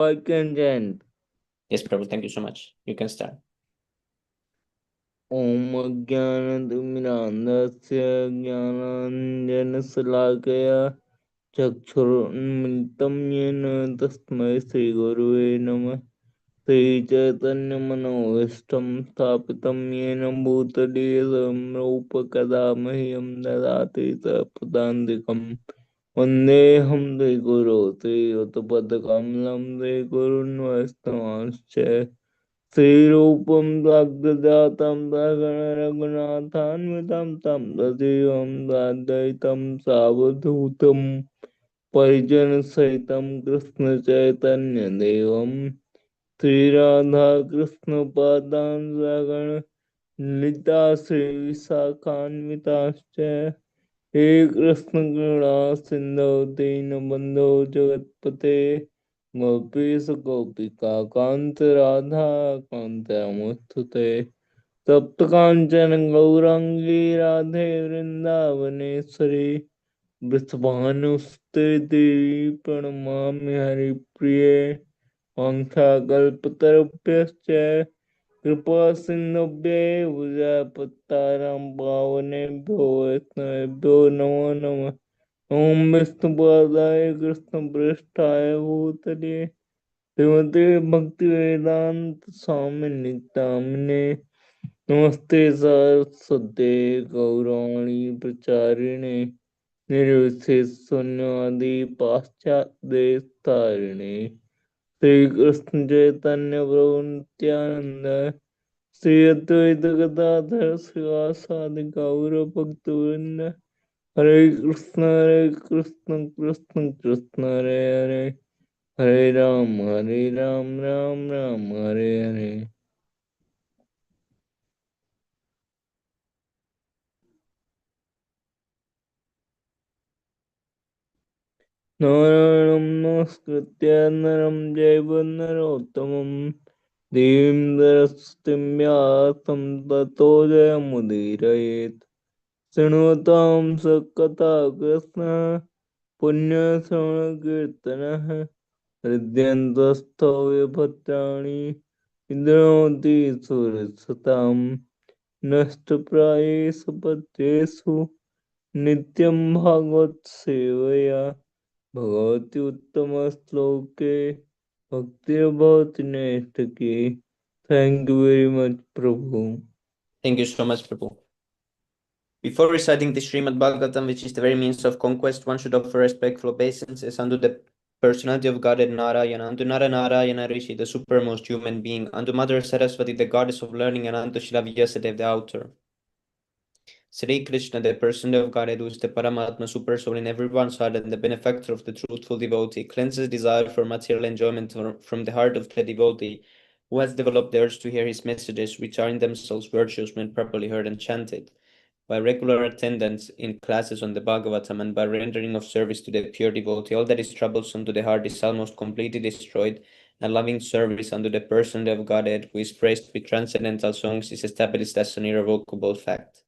I can chant. Yes, Prabhu, thank you so much. You can start. Om Ajnanatimirandasya Jnananjanasalakaya Chakshurunmilitam Yena Tasmai Sri Gurave Namah Sri Chaitanya Manobishtam Sthapitam Yena Bhutale Samrupa Kadamahyam Dadati Sapadandikam Vandeham Sri Guru Sri Uttapadakamalam Sri Gurun Vaishnavanscha श्रीरूपं द्वाग्रजातं रघुनाथान्वितं तं सजीवं साद्वैतं सावधूतं परिजनसहितं कृष्णचैतन्यदेवं श्रीराधाकृष्णपादान् सगण ललिता श्रीविशाखान्विताश्च हे कृष्णकरुणा सिन्धो दीनबन्धो जगत्पते गोपीश गोपिका कांत राधा कांत नमोस्तुते तप्त कांचन गौरांगी राधे वृंदावनेश्वरी वृषभानुस्ते देवी प्रणमामि हरिप्रिये वाञ्छाकल्पतरुभ्यश्च कृपा सिन्धुभ्येव पत्तारां पावनेभ्यो वैष्णवेभ्यो नमो नमः ओम विष्णुपादाय कृष्णप्रेष्ठाय भूतले श्रीमते भक्तिवेदांत स्वामी नित्यामिने नमस्ते सरस्वते गौराणी प्रचारिणे निर्विशेष शून्यवादी पाश्चात्य देशतारिणे श्री कृष्ण चैतन्य प्रभु नित्यानंद श्री अद्वैत गदाधर श्रीवासादि गौर भक्तवृंद हरे कृष्ण कृष्ण कृष्ण हरे हरे हरे राम राम राम हरे हरे नारायणं नमस्कृत्य नरं चैव नरोत्तमं देवीं सरस्वतीं व्यासं ततो जयमुदीरयेत् शृण्वतां सकथा कृष्ण पुण्यश्रवणकीर्तनः हृद्यन्तस्थो विभद्राणि विद्रोति सुरसतां नष्टप्रायेषु पद्येषु नित्यं भागवत सेवया भगवती उत्तमश्लोके भक्तिर्भवति नैष्ठिकी thank you very much Prabhu Thank you so much, Prabhu. Before reciting the Śrīmad-Bhāgavatam, which is the very means of conquest, one should offer respectful obeisances unto the personality of Godhead Narayana, unto Narayana Rishi, the supermost human being, unto Mother Saraswati, the goddess of learning, and unto Srila Vyasadeva, the author. Sri Krishna, the person of Godhead, who is the Paramatma super soul in everyone's heart and the benefactor of the truthful devotee, cleanses desire for material enjoyment from the heart of the devotee, who has developed the urge to hear his messages, which are in themselves virtuous when properly heard and chanted. By regular attendance in classes on the Bhagavatam and by rendering of service to the pure devotee, all that is troublesome to the heart is almost completely destroyed, and loving service unto the person of Godhead, who is praised with transcendental songs, is established as an irrevocable fact.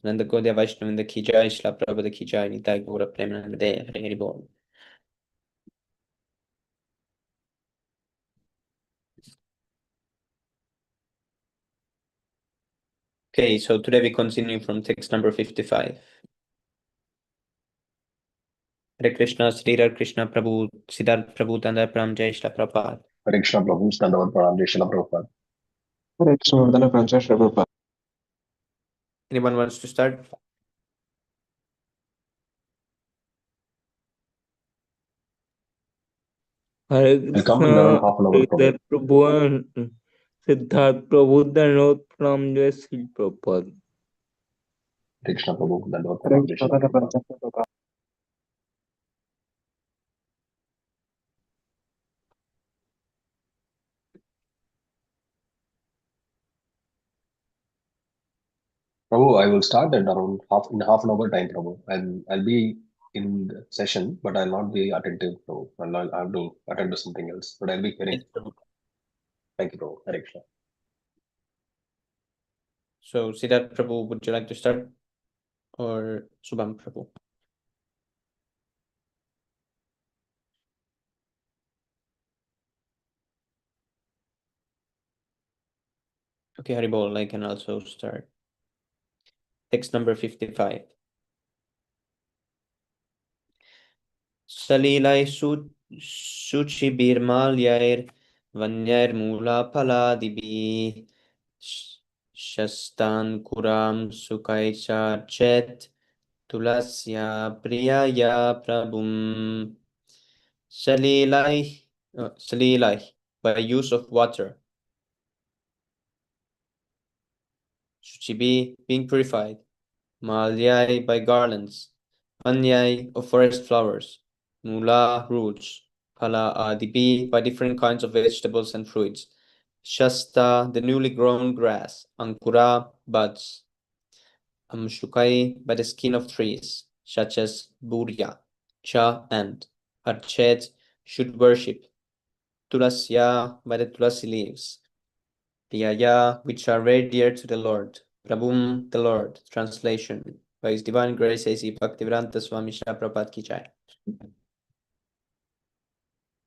Nanda Gaudiya Vaishnavinda ki jai, Shila Prabhupada ki jai, Nitai Gaura Premanande, Hare Hare Bol. Okay, so today we continue from text number 55. Hare Krishna, Sri Krishna Prabhu, Siddharth Prabhu, Tanda Pram Jai Shila Prabhupada. Hare Krishna Prabhu, Dandavat Pranam, Jai Srila Prabhupada. Hare Krishna, Vardhana Prancha, Shri Prabhupada. Anyone wants to start? Hare I'll come in around Krishna half an hour, Prabhu. Shridhar Prabhu Siddharth Prabhu धन्यवाद प्रणाम जय Shri Prabhupada Hare Krishna Prabhu, Dandavat Hare Pranam, Jai Krishna, Srila Vardhana Prabhupada. Prancha, Shri Prabhupada. Prabhu, I will start at around half an hour time, Prabhu. I'll be in the session, but I'll not be attentive, Prabhu. I'll have to attend to something else, but I'll be hearing. Yes, Prabhu. Thank you, Prabhu. Hare Krishna. So, Siddharth Prabhu, would you like to start? Or Subham Prabhu? Okay, Haribol, I can also start. Text number 55. Salilai Suchi Birmalyair Vanyair Mula Paladibi Shastan Kuram Sukaicha Chet Tulasya Priyaya Prabhum Salilai by use of water. Suchibi being purified. Malyai by garlands. Vanyai of forest flowers. Mula roots. Phala adibi by different kinds of vegetables and fruits. Shasta the newly grown grass. Ankura buds. Amshukai by the skin of trees, such as Burya, Cha, and Archet should worship. Tulasya by the tulasi leaves. Piyaya, which are very dear to the Lord. Prabhum, the Lord. Translation. By His Divine Grace, A.C. Bhaktivedanta Swami Prabhupada Ki Jai.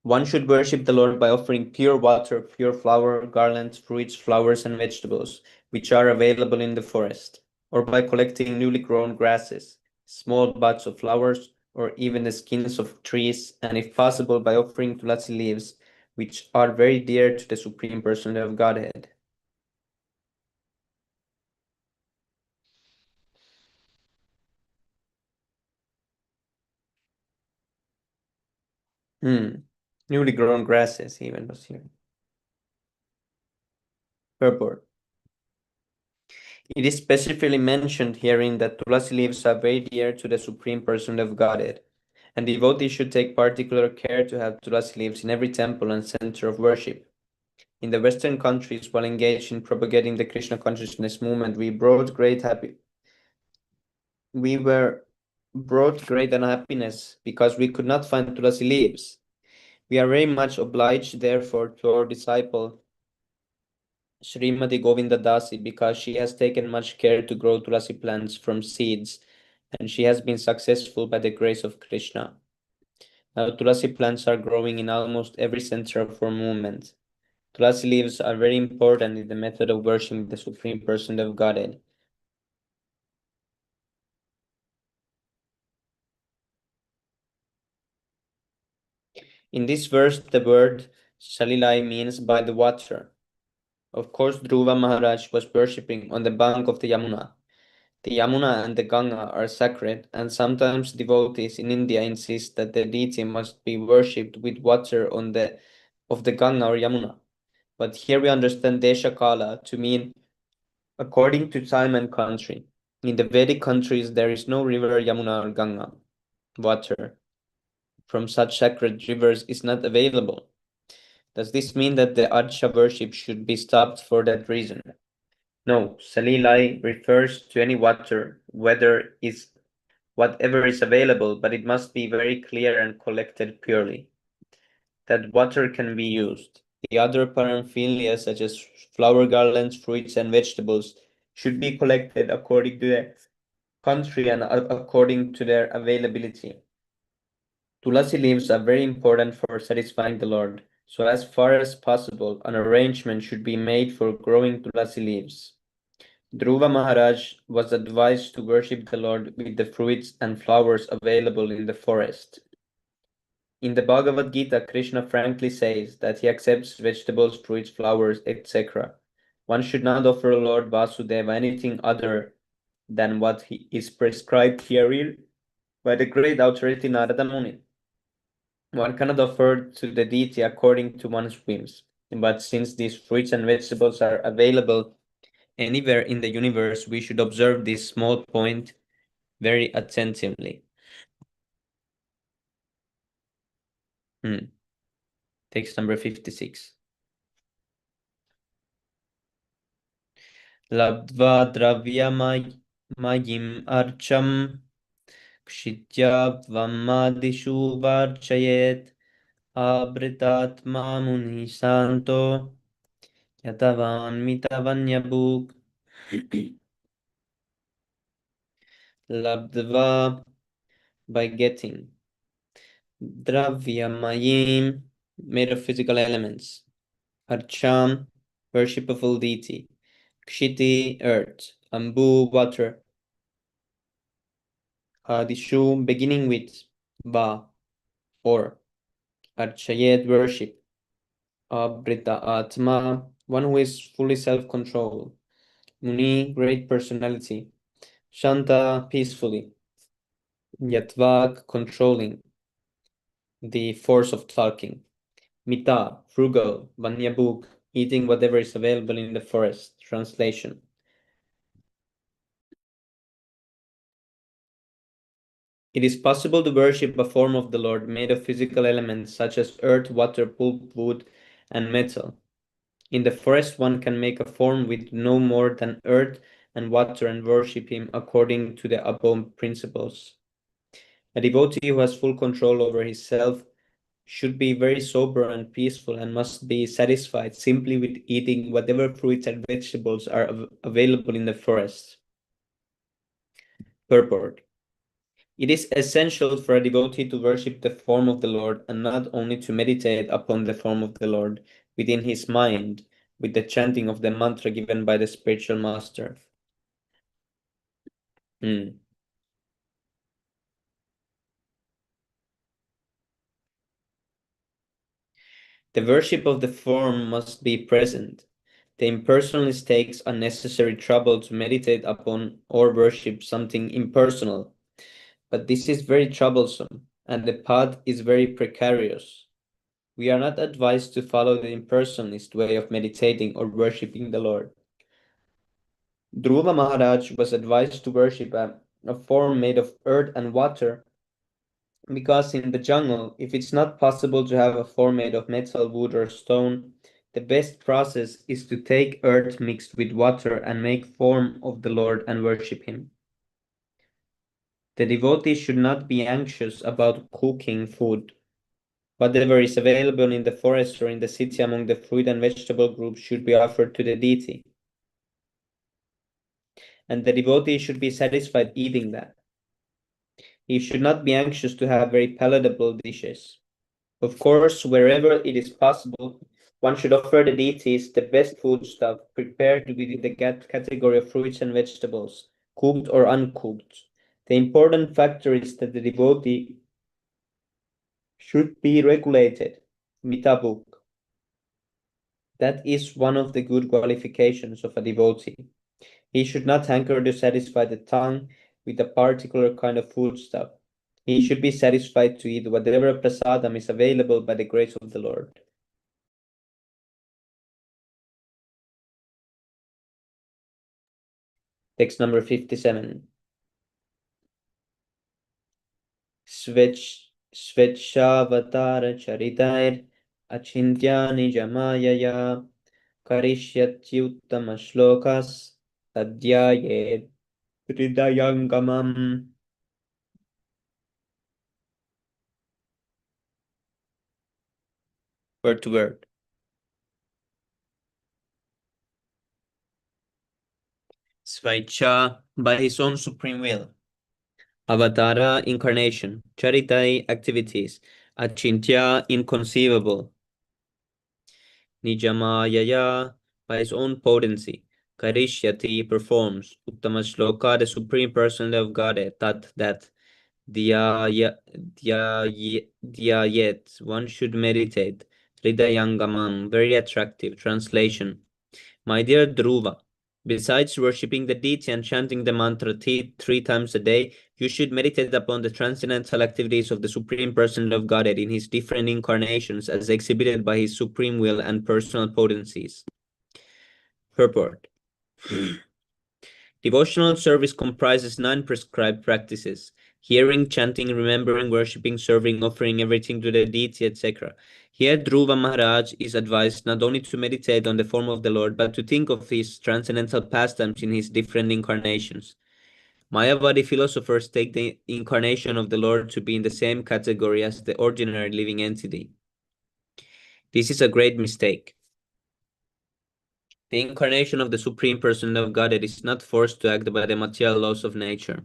One should worship the Lord by offering pure water, pure flower, garlands, fruits, flowers, and vegetables, which are available in the forest, or by collecting newly grown grasses, small buds of flowers, or even the skins of trees, and if possible, by offering tulasi leaves, which are very dear to the Supreme Personality of Godhead. Newly grown grasses even was here. Purport. It is specifically mentioned herein that tulasi leaves are very dear to the Supreme Person of Godhead, and devotees should take particular care to have tulasi leaves in every temple and center of worship. In the Western countries, while engaged in propagating the Krishna consciousness movement, we were brought great unhappiness because we could not find tulasi leaves. We are very much obliged, therefore, to our disciple Srimati Govinda Dasi because she has taken much care to grow tulasi plants from seeds, and she has been successful by the grace of Krishna. Now, tulasi plants are growing in almost every center of our movement. Tulasi leaves are very important in the method of worshiping the Supreme Person of Godhead. In this verse, the word Salilai means by the water. Of course, Dhruva Maharaj was worshipping on the bank of the Yamuna. The Yamuna and the Ganga are sacred, and sometimes devotees in India insist that the deity must be worshipped with water of the Ganga or Yamuna. But here we understand Desha Kala to mean according to time and country. In the Vedic countries, there is no river Yamuna or Ganga. Water from such sacred rivers is not available. Does this mean that the Adsha worship should be stopped for that reason? No, Salilai refers to any water, whatever is available, but it must be very clear and collected purely. That water can be used. The other paraphernalia, such as flower garlands, fruits, and vegetables, should be collected according to the country and according to their availability. Tulasi leaves are very important for satisfying the Lord, so as far as possible, an arrangement should be made for growing tulasi leaves. Dhruva Maharaj was advised to worship the Lord with the fruits and flowers available in the forest. In the Bhagavad Gita, Krishna frankly says that he accepts vegetables, fruits, flowers, etc. One should not offer Lord Vasudeva anything other than what is prescribed herein by the great authority Narada Muni. One cannot offer to the deity according to one's whims, but since these fruits and vegetables are available anywhere in the universe, we should observe this small point very attentively. Text number 56. Labdva dravyamay mayim archam kshityavammadishu varchayet abritatma muni santo yatavan mitavanyabhuk. Labdva by getting. Dravyamayim made of physical elements. Archam, worshipful deity. Kshiti, earth, Ambu, water, Adishu, beginning with, Ba, or, Archayet, worship, Abrita Atma, one who is fully self-controlled, Muni, great personality, Shanta, peacefully, Yatvak, controlling, the force of talking, Mita, frugal, Vanyabhuk, eating whatever is available in the forest. Translation. It is possible to worship a form of the Lord made of physical elements such as earth, water, pulp, wood, and metal. In the forest, one can make a form with no more than earth and water and worship him according to the above principles. A devotee who has full control over his self should be very sober and peaceful and must be satisfied simply with eating whatever fruits and vegetables are available in the forest. Purport. It is essential for a devotee to worship the form of the Lord and not only to meditate upon the form of the Lord within his mind with the chanting of the mantra given by the spiritual master. The worship of the form must be present. The impersonalist takes unnecessary trouble to meditate upon or worship something impersonal, but this is very troublesome, and the path is very precarious. We are not advised to follow the impersonalist way of meditating or worshipping the Lord. Dhruva Maharaj was advised to worship a form made of earth and water because in the jungle, if it's not possible to have a form made of metal, wood, or stone, the best process is to take earth mixed with water and make form of the Lord and worship him. The devotee should not be anxious about cooking food. Whatever is available in the forest or in the city among the fruit and vegetable groups should be offered to the deity. And the devotee should be satisfied eating that. He should not be anxious to have very palatable dishes. Of course, wherever it is possible, one should offer the deities the best foodstuff prepared within the category of fruits and vegetables, cooked or uncooked. The important factor is that the devotee should be regulated, mitabuk. That is one of the good qualifications of a devotee. He should not hanker to satisfy the tongue with a particular kind of foodstuff. He should be satisfied to eat whatever prasadam is available by the grace of the Lord. Text number 57. Svetshavatara charitair achintya nijamayaya karishyatyuttama shlokas tadhyayed hridayangamam. Word to word. Svaicha, by his own supreme will. Avatara, incarnation. Charitai, activities. Achintya, inconceivable. Nijamayaya, by his own potency. Karishyati, performs. Uttama Shloka, the supreme personality of Godhead. Tat, that. Dhyayet, one should meditate. Hridayangamam, very attractive. Translation. My dear Dhruva, besides worshipping the deity and chanting the mantra 3 times a day, you should meditate upon the transcendental activities of the Supreme Person of Godhead in his different incarnations as exhibited by his supreme will and personal potencies. Purport. Devotional service comprises 9 prescribed practices: hearing, chanting, remembering, worshipping, serving, offering everything to the deity, etc. Here, Dhruva Maharaj is advised not only to meditate on the form of the Lord, but to think of his transcendental pastimes in his different incarnations. Mayavadi philosophers take the incarnation of the Lord to be in the same category as the ordinary living entity. This is a great mistake. The incarnation of the Supreme Person of Godhead is not forced to act by the material laws of nature.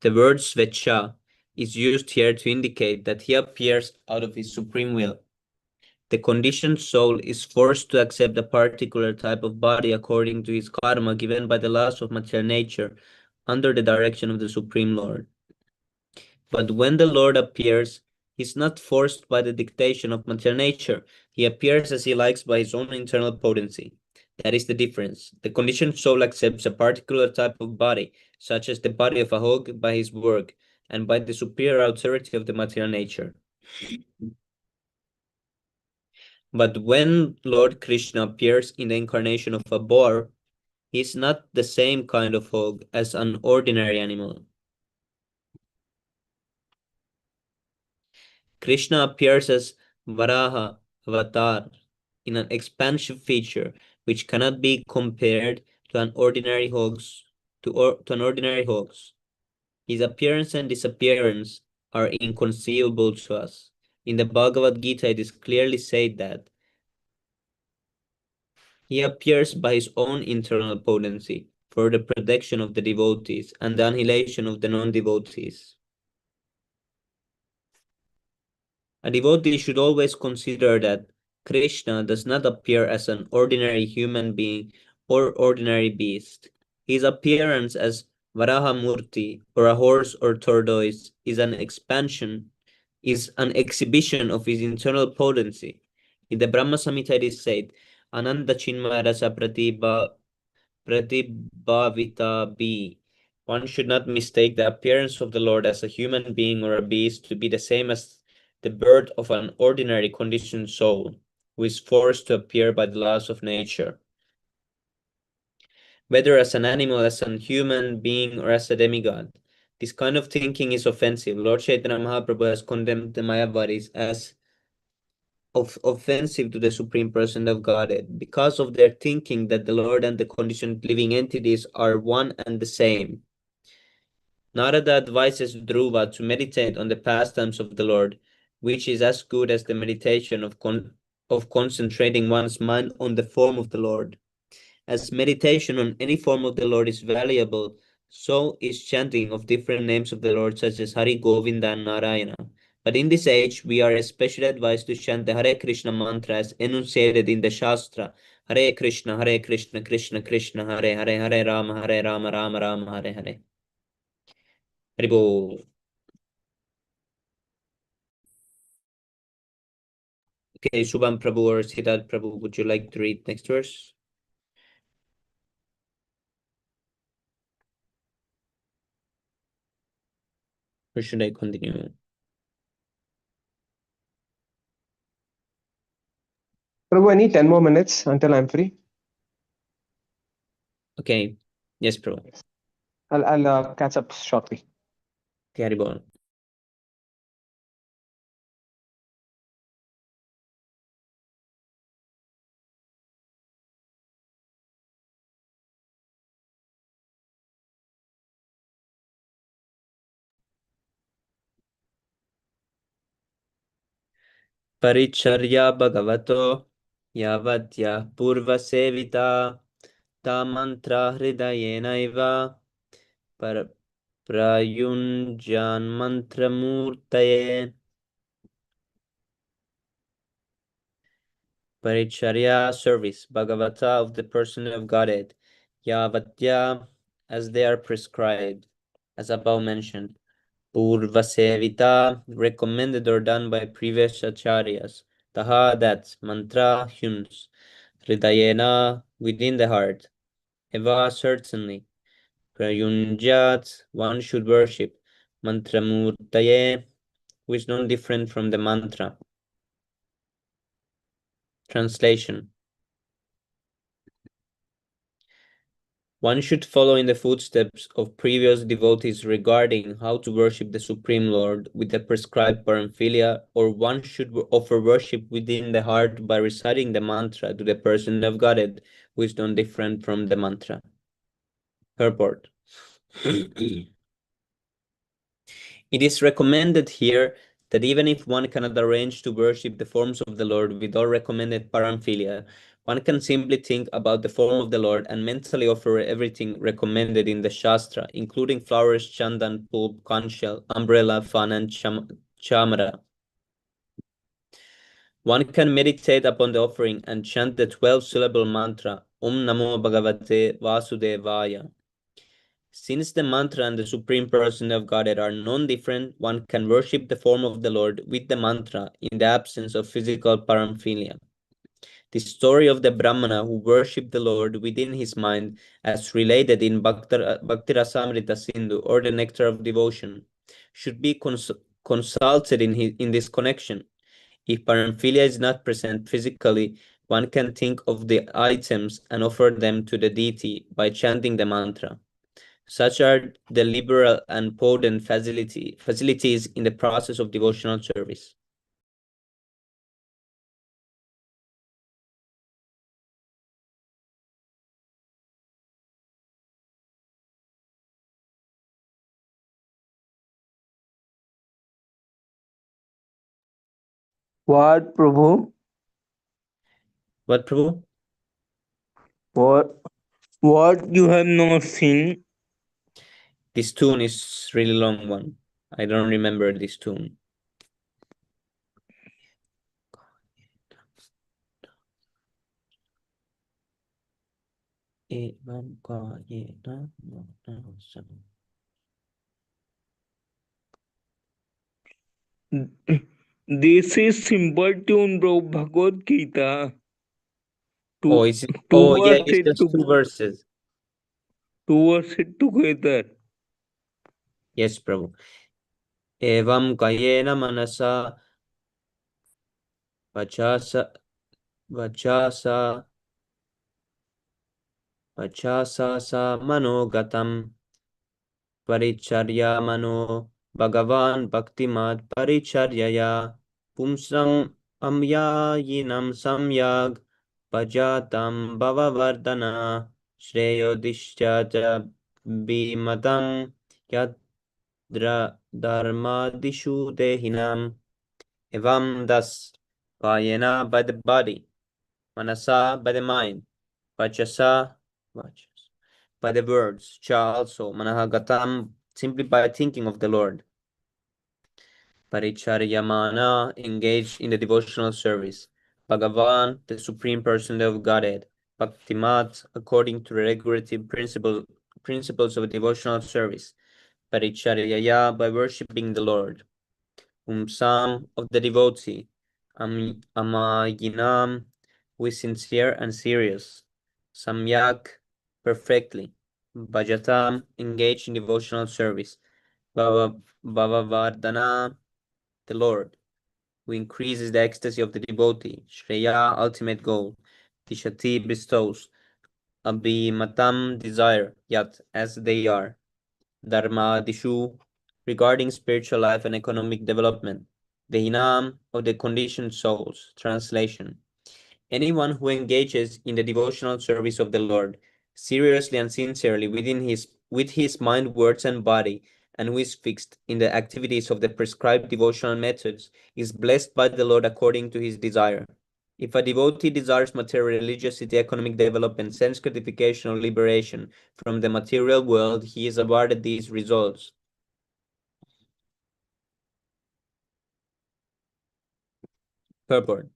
The word Svecha is used here to indicate that he appears out of his supreme will. The conditioned soul is forced to accept a particular type of body according to his karma given by the laws of material nature under the direction of the Supreme Lord. But when the Lord appears, he is not forced by the dictation of material nature. He appears as he likes by his own internal potency. That is the difference. The conditioned soul accepts a particular type of body, such as the body of a hog, by his work, and by the superior authority of the material nature. But when Lord Krishna appears in the incarnation of a boar, he is not the same kind of hog as an ordinary animal. Krishna appears as Varaha avatar in an expansive feature which cannot be compared to an ordinary hog's. His appearance and disappearance are inconceivable to us. In the Bhagavad Gita, it is clearly said that he appears by his own internal potency for the protection of the devotees and the annihilation of the non-devotees. A devotee should always consider that Krishna does not appear as an ordinary human being or ordinary beast. His appearance as Varahamurti or a horse or tortoise is an exhibition of his internal potency. In the Brahma Samhita it is said, Ananda Chinmaya Rasa Pratibhavita Bhi. One should not mistake the appearance of the Lord as a human being or a beast to be the same as the birth of an ordinary conditioned soul, who is forced to appear by the laws of nature. Whether as an animal, as a human being, or as a demigod, this kind of thinking is offensive. Lord Chaitanya Mahaprabhu has condemned the Mayavadis as offensive to the Supreme Person of Godhead because of their thinking that the Lord and the conditioned living entities are one and the same. Narada advises Dhruva to meditate on the pastimes of the Lord, which is as good as the meditation of concentrating one's mind on the form of the Lord. As meditation on any form of the Lord is valuable, so is chanting of different names of the Lord, such as Hari, Govinda, and Narayana. But in this age, we are especially advised to chant the Hare Krishna mantra as enunciated in the Shastra. Hare Krishna, Krishna Krishna, Hare Hare, Hare Rama, Rama Rama, Hare Hare. Haribol. Okay, Shubham Prabhu or Siddharth Prabhu, would you like to read next verse? Or should I continue? Prabhu, I need 10 more minutes until I'm free. Okay. Yes, Prabhu. I'll catch up shortly. Okay, Haribol. Paricharya Bhagavato Yavadya Purva Sevita Ta Mantra Hridayenaiva Prayunjan Mantra Murtaye. Paricharya service Bhagavata of the person of Godhead Yavadya as they are prescribed, as above mentioned. Purva Sevita recommended or done by previous acharyas. Taha, that mantra hymns. Hridayena, within the heart. Eva, certainly. Prayunjat, one should worship. Mantramurtaye, which is not different from the mantra. Translation. One should follow in the footsteps of previous devotees regarding how to worship the Supreme Lord with the prescribed paraphernalia, or one should offer worship within the heart by reciting the mantra to the person of Godhead, which is not different from the mantra. Purport. It is recommended here that even if one cannot arrange to worship the forms of the Lord with all recommended paraphernalia, one can simply think about the form of the Lord and mentally offer everything recommended in the Shastra, including flowers, chandan, pulp, conch shell, umbrella, fan, and chamara. One can meditate upon the offering and chant the 12-syllable mantra, Om Namo Bhagavate Vasudevaya. Since the mantra and the Supreme Person of Godhead are non-different, one can worship the form of the Lord with the mantra in the absence of physical paraphernalia. The story of the Brahmana who worshipped the Lord within his mind, as related in Bhaktirasamrita Sindhu, or the Nectar of Devotion, should be consulted in this connection. If paraphernalia is not present physically, one can think of the items and offer them to the deity by chanting the mantra. Such are the liberal and potent facilities in the process of devotional service. What, Prabhu? What, Prabhu? What you have not seen? This tune is really long one. I don't remember this tune. This is simple tune, bro. Bhagavad Gita. Oh, yeah, it's just two verses. Two verses together. Yes, Prabhu. Evam kayena manasa vachasa sa manogatam paricharya mano bhagavan bhaktimat paricharyaya pumsam amyayinam samyag pajatam bhavavardhana shreyodishcha bimatam dharmadishu dehinam. Evam, thus, kayena, by the body, manasa, by the mind, vachasa, by the words, cha also, manahagatam, simply by thinking of the Lord. Paricharyamana, engaged in the devotional service. Bhagavan, the Supreme Person of Godhead. Bhaktimat, according to the regulative principles of devotional service. Paricharyaya, by worshipping the Lord. Pumsam, of the devotee. Amayinam, who is sincere and serious. Samyak, perfectly. Bhajatam, engaged in devotional service. Bhavavardhana, the Lord, who increases the ecstasy of the devotee. Shreya, ultimate goal. Tishati, bestows. Abhimatam, desire, yat, as they are. Dharma, Dishu, regarding spiritual life and economic development. Dehinam, of the conditioned souls. Translation. Anyone who engages in the devotional service of the Lord, seriously and sincerely with his mind, words, and body, and who is fixed in the activities of the prescribed devotional methods, is blessed by the Lord according to his desire. If a devotee desires material religiosity, economic development, sense gratification, or liberation from the material world, he is awarded these results. Purport.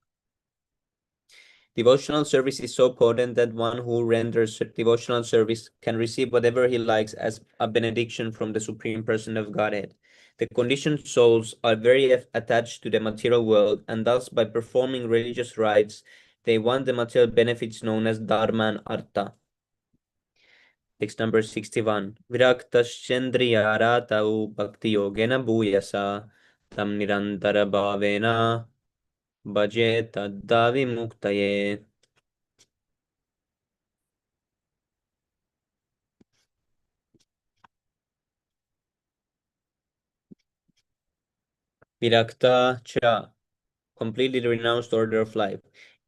Devotional service is so potent that one who renders devotional service can receive whatever he likes as a benediction from the Supreme Person of Godhead. The conditioned souls are very attached to the material world, and thus by performing religious rites, they want the material benefits known as dharma and artha. Text number 61. Viraktaschendriyaratau bhakti yogena bhuyasa tam nirantara bhavena bhaje tadda vimuktaye. Virakta cha, completely renounced order of life.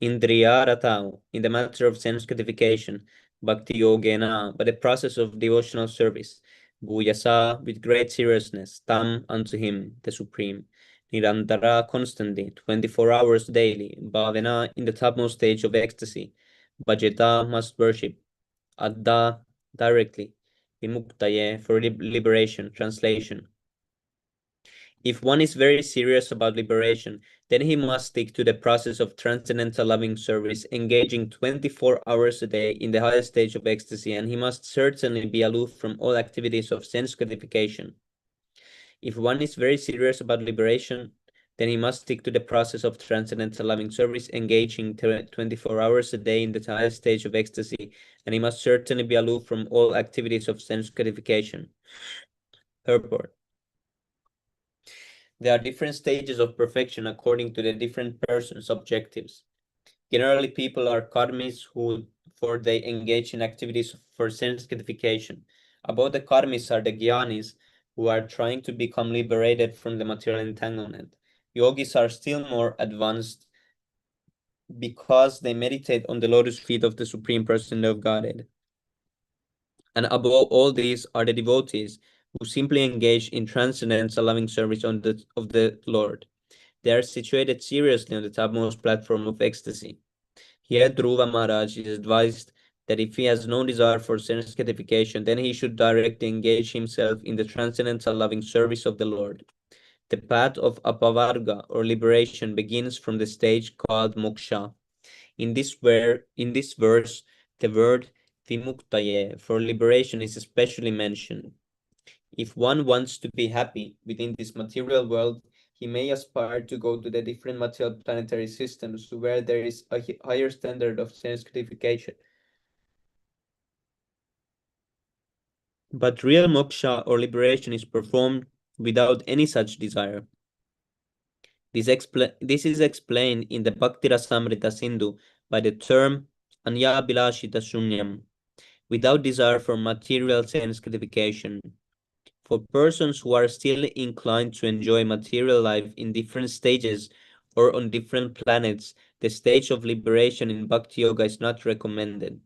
Indriya ratau, in the matter of sense gratification. Bhakti yogena, by the process of devotional service. Bhuyasa, with great seriousness. Tam, unto him, the Supreme. Nirantara, constantly, 24 hours daily. Bhavena, in the topmost stage of ecstasy. Bhajeta, must worship. Adda, directly. Vimuktaye, for liberation. Translation. If one is very serious about liberation, then he must stick to the process of transcendental loving service, engaging 24 hours a day in the highest stage of ecstasy, and he must certainly be aloof from all activities of sense gratification. If one is very serious about liberation, then he must stick to the process of transcendental loving service, engaging 24 hours a day in the highest stage of ecstasy, and he must certainly be aloof from all activities of sense gratification. Purport. There are different stages of perfection according to the different person's objectives. Generally, people are karmis who, for they engage in activities for sense gratification. Above the karmis are the jnanis, who are trying to become liberated from the material entanglement. Yogis are still more advanced because they meditate on the lotus feet of the Supreme Person of Godhead. And above all these are the devotees, who simply engage in transcendental loving service of the Lord. They are situated seriously on the topmost platform of ecstasy. Here Dhruva Maharaj is advised that if he has no desire for sense gratification, then he should directly engage himself in the transcendental loving service of the Lord. The path of apavarga or liberation begins from the stage called moksha. In this verse, the word vimuktaye for liberation is especially mentioned. If one wants to be happy within this material world, he may aspire to go to the different material planetary systems where there is a higher standard of sense gratification. But real moksha or liberation is performed without any such desire. This is explained in the Bhakti Rasamrita Sindhu by the term Anyabhilashita Shunyam, without desire for material sense gratification. For persons who are still inclined to enjoy material life in different stages or on different planets, the stage of liberation in Bhakti Yoga is not recommended.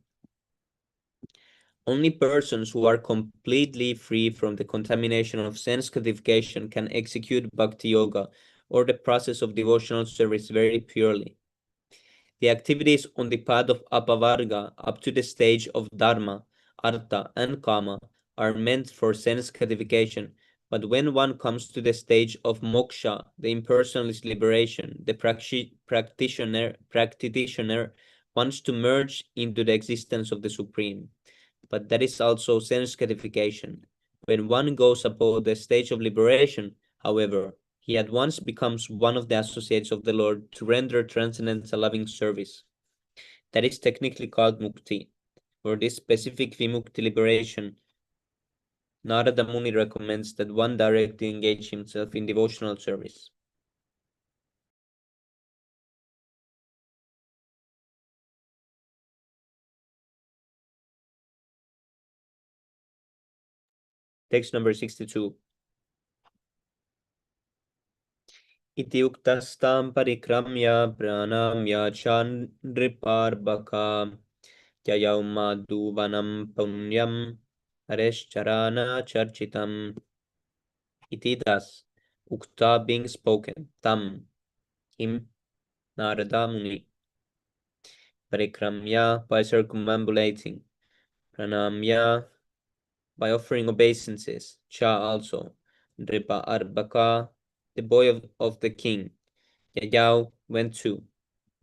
Only persons who are completely free from the contamination of sense gratification can execute Bhakti Yoga or the process of devotional service very purely. The activities on the path of apavarga up to the stage of dharma, artha, and kama are meant for sense gratification, but when one comes to the stage of moksha, the impersonalist liberation, the practitioner wants to merge into the existence of the Supreme. But that is also sense gratification. When one goes above the stage of liberation, however, he at once becomes one of the associates of the Lord to render transcendental loving service. That is technically called mukti. For this specific vimukti liberation, Narada Muni recommends that one directly engage himself in devotional service. Text number 62. Iti uktastam parikramya pranamya chandriparbaka Jayau madhuvanam punyam hareshcharana charchitam. Iti thus, ukta being spoken, tam, him, Narada Muni. Parikramya by circumambulating, pranamya by offering obeisances, cha also, Nripa Arbaka, the boy of the king. Yayau went to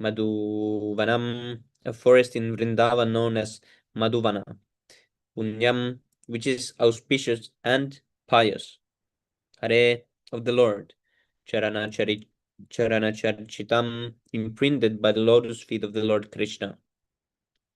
Madhuvanam, a forest in Vrindavan known as Madhuvana. Punyam, which is auspicious and pious. Hare of the Lord. Charanachachitam, imprinted by the lotus feet of the Lord Krishna.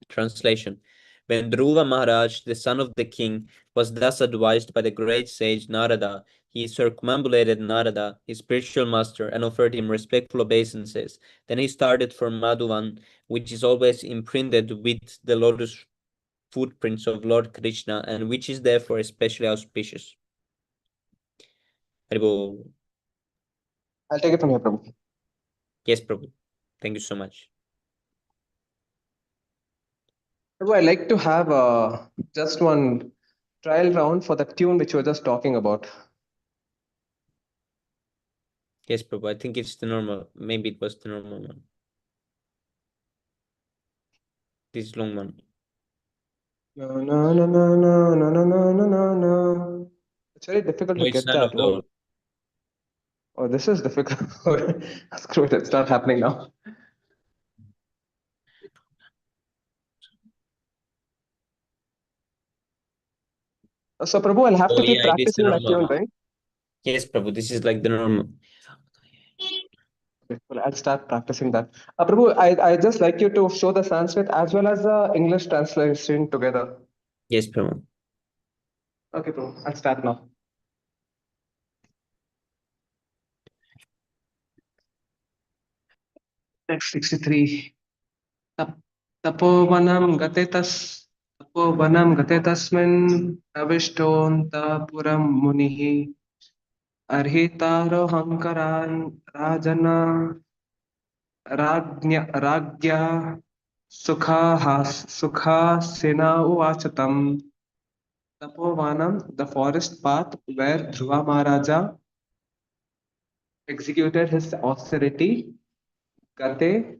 Translation. When Dhruva Maharaj, the son of the king, was thus advised by the great sage Narada, he circumambulated Narada, his spiritual master, and offered him respectful obeisances. Then he started for Madhuvan, which is always imprinted with the lotus footprints of Lord Krishna, and which is therefore especially auspicious. Haribo. I'll take it from here, Prabhu. Yes, Prabhu. Thank you so much. Prabhu, I'd like to have just one trial round for the tune which we were just talking about. Yes, Prabhu. I think it's the normal. Maybe it was the normal one. This long one. No, no, no, no, no, no, no, no, no, no. It's very difficult No, to it's get not that. at all. Oh, this is difficult. Screw it, it's not happening now. So, Prabhu, I'll have to keep yeah, it is the practicing that tune, normal. right? Yes, Prabhu, this is like the normal. Okay, well, I'll start practicing that. Prabhu, I just like you to show the Sanskrit as well as the English translation together. Yes, Prabhu. Okay, Prabhu, I'll start now. Next 63. Tap- Tapovanam gate tasmin avishtontapuram munihi arhitarohankaran rajana राज्ञा सुखासेना uvachatam. Tapovanam, the forest path where Dhruva Maharaja executed his austerity. Gate,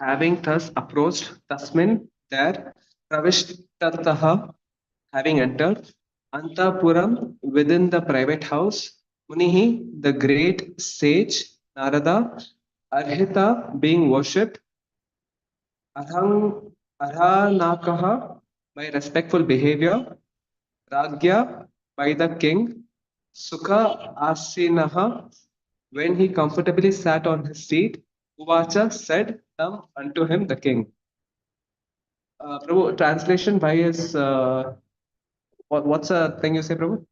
having thus approached Tasmin, there, Pravishtartaha, having entered, Antapuram, within the private house, Munihi, the great sage, Narada, Arhita, being worshipped, Arhang, Arhanakaha, by respectful behavior, Ragya, by the king, Sukha Asinaha, when he comfortably sat on his seat, Uvacha said unto him the king. Prabhu, translation by is what's the thing you say, Prabhu?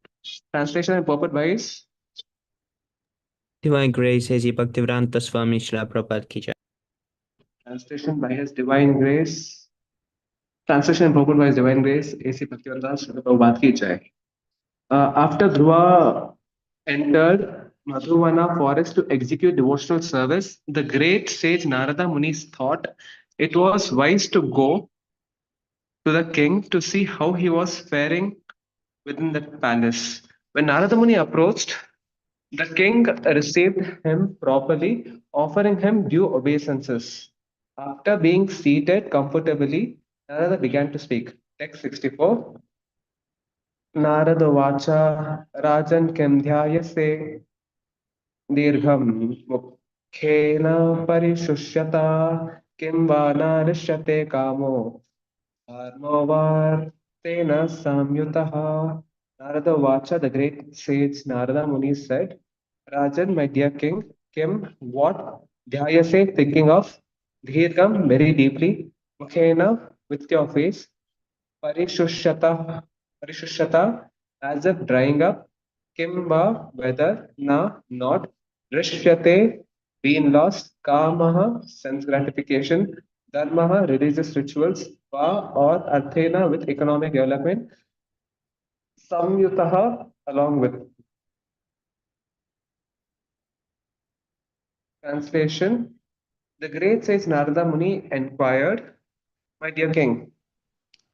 Translation and purport by is Divine Grace, A.C. Bhaktivedanta Swami Srila Prabhupada ki jai. translation by his divine grace. Translation and purport by his divine grace. A.C. Bhaktivedanta Swami Prabhupada ki jai. After Dhruva entered Madhuvana forest to execute devotional service, the great sage Narada Muni's thought it was wise to go to the king to see how he was faring within the palace. When Narada Muni approached, the king received him properly, offering him due obeisances. After being seated comfortably, Narada began to speak. Text 64. Narada Vacha Rajan Kim Dhyayase दीर्घं मुखेन परिशुष्यता किं वा नारिष्यते कामो धर्मो वार्तेन samyutah. Narada Vacha, the great sage Narada Muni said, Rajan, my dear king, Kim, what dhyayase, thinking of, dheergam, very deeply, mukhena, with your face, parishushata, as if drying up, kimba, whether, na, not, rishyate, being lost, kamaha, sense gratification, dharmaha, religious rituals, va, or arthena, with economic development, samyutaha, along with. Translation. The great sage Narada Muni inquired, my dear king,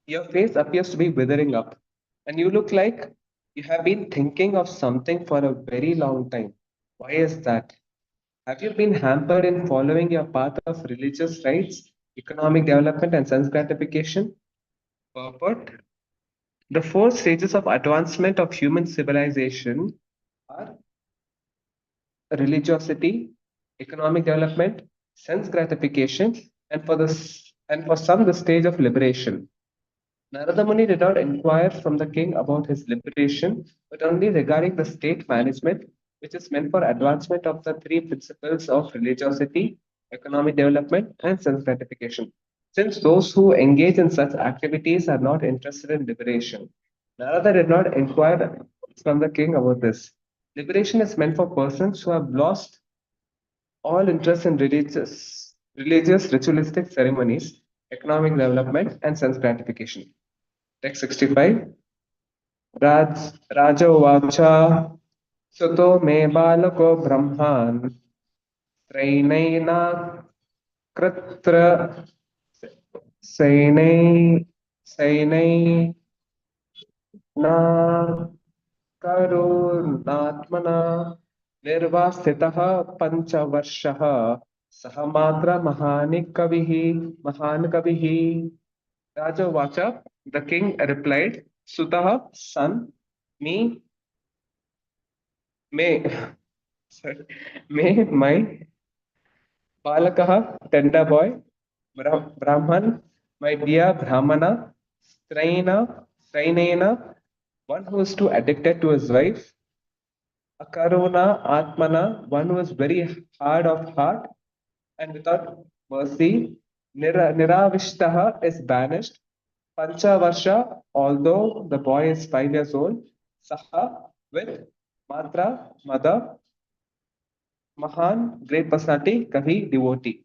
your face appears to be withering up, and you look like you have been thinking of something for a very long time. Why is that? Have you been hampered in following your path of religious rites, economic development, and sense gratification? Purport. The four stages of advancement of human civilization are religiosity, economic development, sense gratification, and for some the stage of liberation. Narada Muni did not inquire from the king about his liberation, but only regarding the state management, which is meant for advancement of the three principles of religiosity, economic development, and self gratification. Since those who engage in such activities are not interested in liberation, Narada did not inquire from the king about this. Liberation is meant for persons who have lost all interest in religious ritualistic ceremonies, economic development, and sense gratification. Text 65. Raja Uvacha Suto me balako brahman Trainena kritra Sainai Sainai na Karunatmana Nirvasitah Panchavarshaha Sahamatra Mahan Kavihi. Raja Vacha, the king replied, Sutaha, son, me, may, Sorry. May my Balakaha, tender boy, Brahman, my dear Brahmana, Strainena, one who is too addicted to his wife, Akaruna, Atmana, one who is very hard of heart and without mercy, Niravishtaha is banished, Panchavarsha, although the boy is 5 years old, Saha with Matra, mother, Mahan, great personality, Kavi, devotee.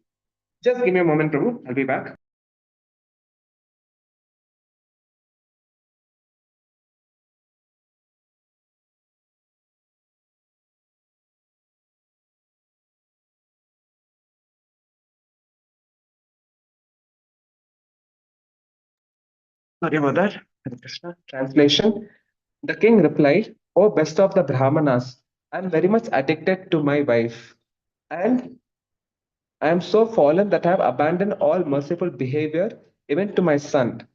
Just give me a moment, Prabhu. I'll be back. Sorry about that. Hare Krishna. Translation. The king replied, O best of the Brahmanas, I am very much addicted to my wife, and I am so fallen that I have abandoned all merciful behavior even to my son,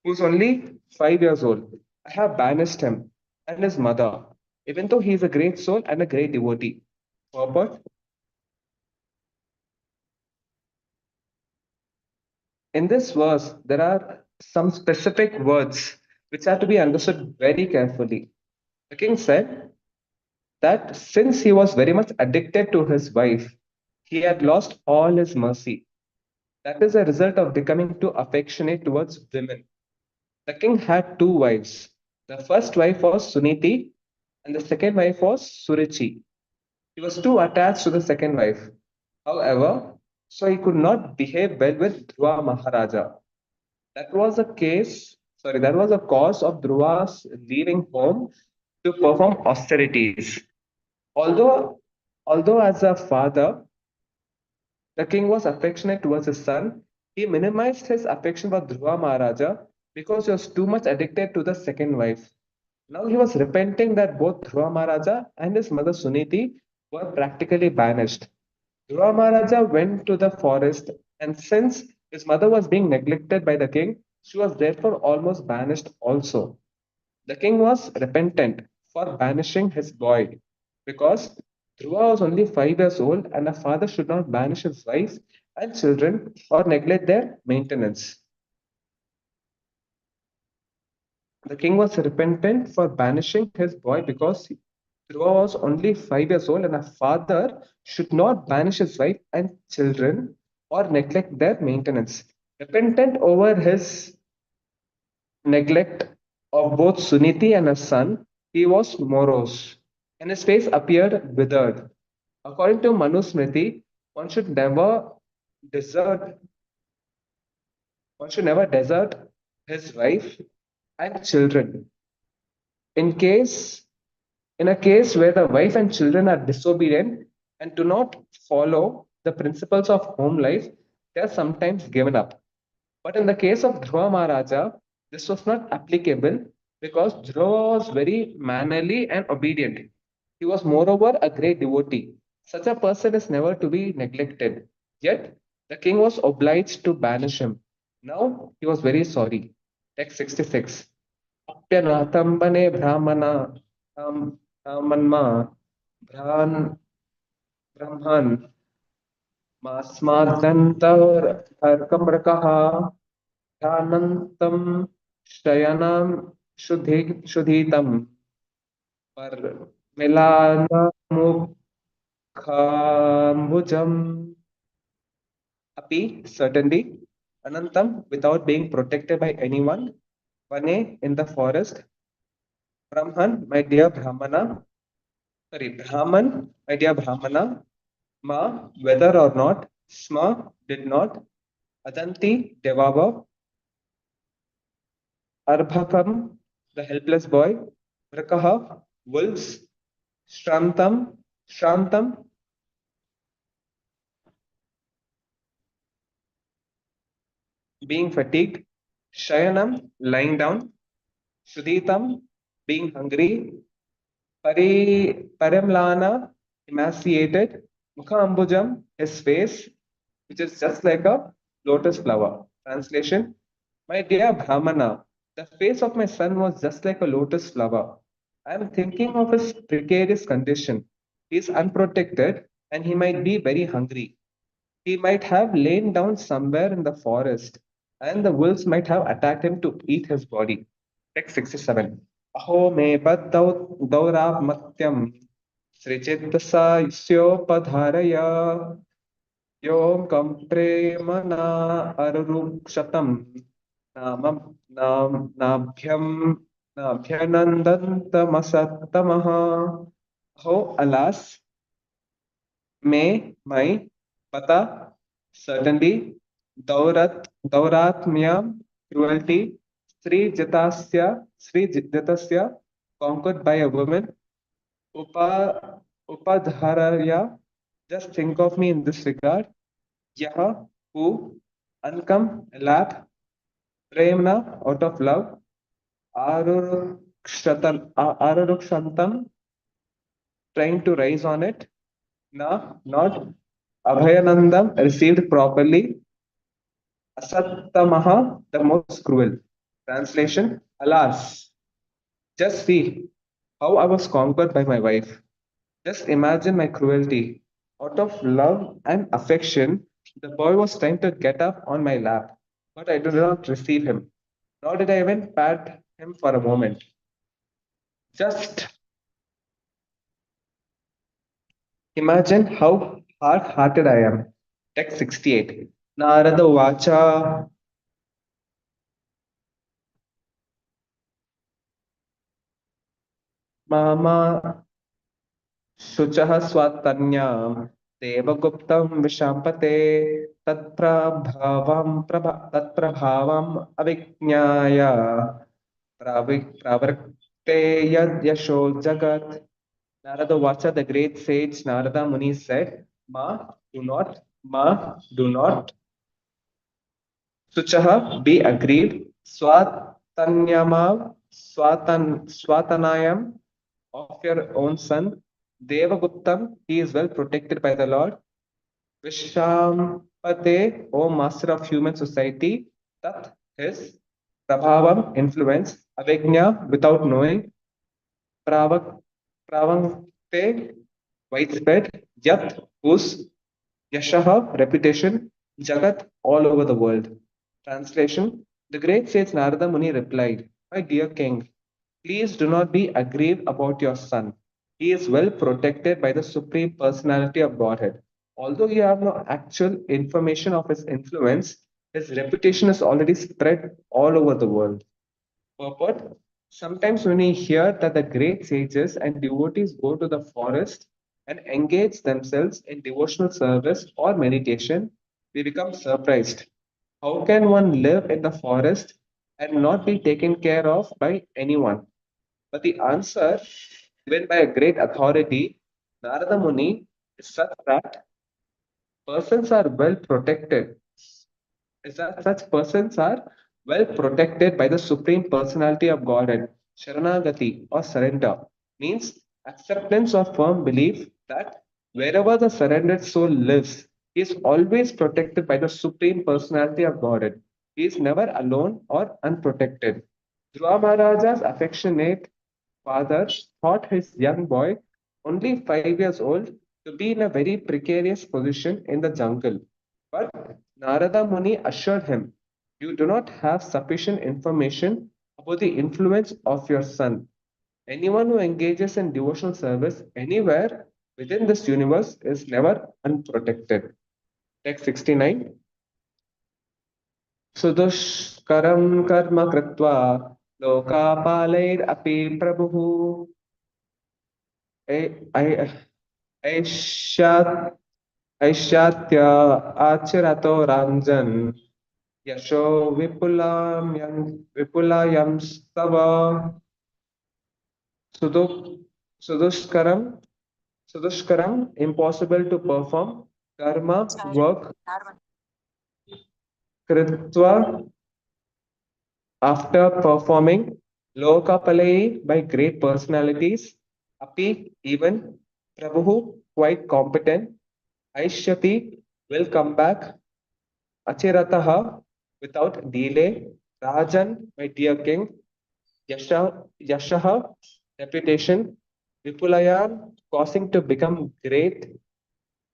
who is only 5 years old. I have banished him and his mother, even though he is a great soul and a great devotee. Purport. In this verse, there are some specific words which are to be understood very carefully. The king said that since he was very much addicted to his wife, he had lost all his mercy. That is a result of becoming too affectionate towards women. The king had two wives. The first wife was Suniti, and the second wife was Surichi. He was too attached to the second wife. However, so he could not behave well with Dhruva Maharaja. That was a that was a cause of Dhruva's leaving home to perform austerities. Although, although as a father, the king was affectionate towards his son, he minimized his affection for Dhruva Maharaja because he was too much addicted to the second wife. Now he was repenting that both Dhruva Maharaja and his mother Suniti were practically banished. Dhruva Maharaja went to the forest, and since his mother was being neglected by the king, she was therefore almost banished also. The king was repentant for banishing his boy because Dhruva was only 5 years old and a father should not banish his wife and children or neglect their maintenance. The king was repentant for banishing his boy because Dhruva was only 5 years old and a father should not banish his wife and children or neglect their maintenance. Repentant over his neglect of both Suniti and her son, he was morose, and his face appeared withered. According to Manusmriti, one should never desert one should never desert his wife and children. In case in a case where the wife and children are disobedient and do not follow the principles of home life, they are sometimes given up. But in the case of Dhruva Maharaja, this was not applicable because Dhruva was very mannerly and obedient. He was moreover a great devotee. Such a person is never to be neglected. Yet the king was obliged to banish him. Now he was very sorry. Text 66. Apyanatambane Brahmana Manma Brahman Masmadgantarkamrakaha Dhanantam Shayanam Shudhitam Par Milana Mukhamujam Api, certainly, Anantam, without being protected by anyone, Vane, in the forest, Brahman, my dear Brahmana, Brahman, my dear Brahmana, Ma, whether or not, Sma, did not, Adanti, devour, Arbhakam, the helpless boy, Vrakaha, wolves, Shrantam, being fatigued, Shayanam, lying down, Sudhitam, being hungry, Paramlana, emaciated, Mukha his face, which is just like a lotus flower. Translation. My dear Brahmana, the face of my son was just like a lotus flower. I am thinking of his precarious condition. He is unprotected and he might be very hungry. He might have lain down somewhere in the forest and the wolves might have attacked him to eat his body. Text 67. Aho me bad daurab matyam srichittasa isyopadharaya yom kam premana arurukshatam namam nabhyam nabhyanandantamasattamah. Oh, alas, my, pata, certainly, dauratmyam, cruelty, Sri Jitasya, conquered by a woman, Upadharaya, just think of me in this regard, Yaha, who, Ankam, lap, Premna, out of love, Arurukshantam, trying to rise on it, not Abhayanandam, received properly, Asattamaha, the most cruel. Translation, alas, just see how I was conquered by my wife. Just imagine my cruelty. Out of love and affection, the boy was trying to get up on my lap, but I did not receive him, nor did I even pat him for a moment. Just imagine how hard-hearted I am. Text 68. Narada Vacha Mama Shuchah Swatanyam Devaguptam Vishampate Tatprabhavam Avijñāya Pravarte Yad Yasho Jagat. Narada Vacha, the great sage Narada Muni said, Ma, do not, Suchaha, be aggrieved, Swatanayam, of your own son, Devaguptam, he is well protected by the Lord, Vishampate, O master of human society, Tat, his, Prabhavam, influence, Avijñā, without knowing, Pravak, Pravangte, widespread, Yat, whose, Yashaha, reputation, Jagat, all over the world. Translation, the great sage Narada Muni replied, My dear king, please do not be aggrieved about your son. He is well protected by the Supreme Personality of Godhead. Although you have no actual information of his influence, his reputation is already spread all over the world. Purport, sometimes when we hear that the great sages and devotees go to the forest and engage themselves in devotional service or meditation, we become surprised. How can one live in the forest and not be taken care of by anyone? But the answer, given by a great authority, Narada Muni, is such that persons are well protected. Is that such persons are well protected by the Supreme Personality of Godhead. Sharanagati or surrender means acceptance or firm belief that wherever the surrendered soul lives, he is always protected by the Supreme Personality of Godhead. He is never alone or unprotected. Dhruva Maharaja's affectionate father thought his young boy, only 5 years old, to be in a very precarious position in the jungle. But Narada Muni assured him, You do not have sufficient information about the influence of your son. Anyone who engages in devotional service anywhere within this universe is never unprotected. Text 69. Sudushkaram karma kritva lokapalair api prabhu Aishat Aishatya Achirato Ranjan Yasho Vipulayam Stava Sudushkaram impossible to perform karma work kritva after performing lokapalai by great personalities api even Prabhu quite competent Aishyati will come back Achirataha without delay. Rajan, my dear king. Yashaha, reputation. Vipulayan, causing to become great,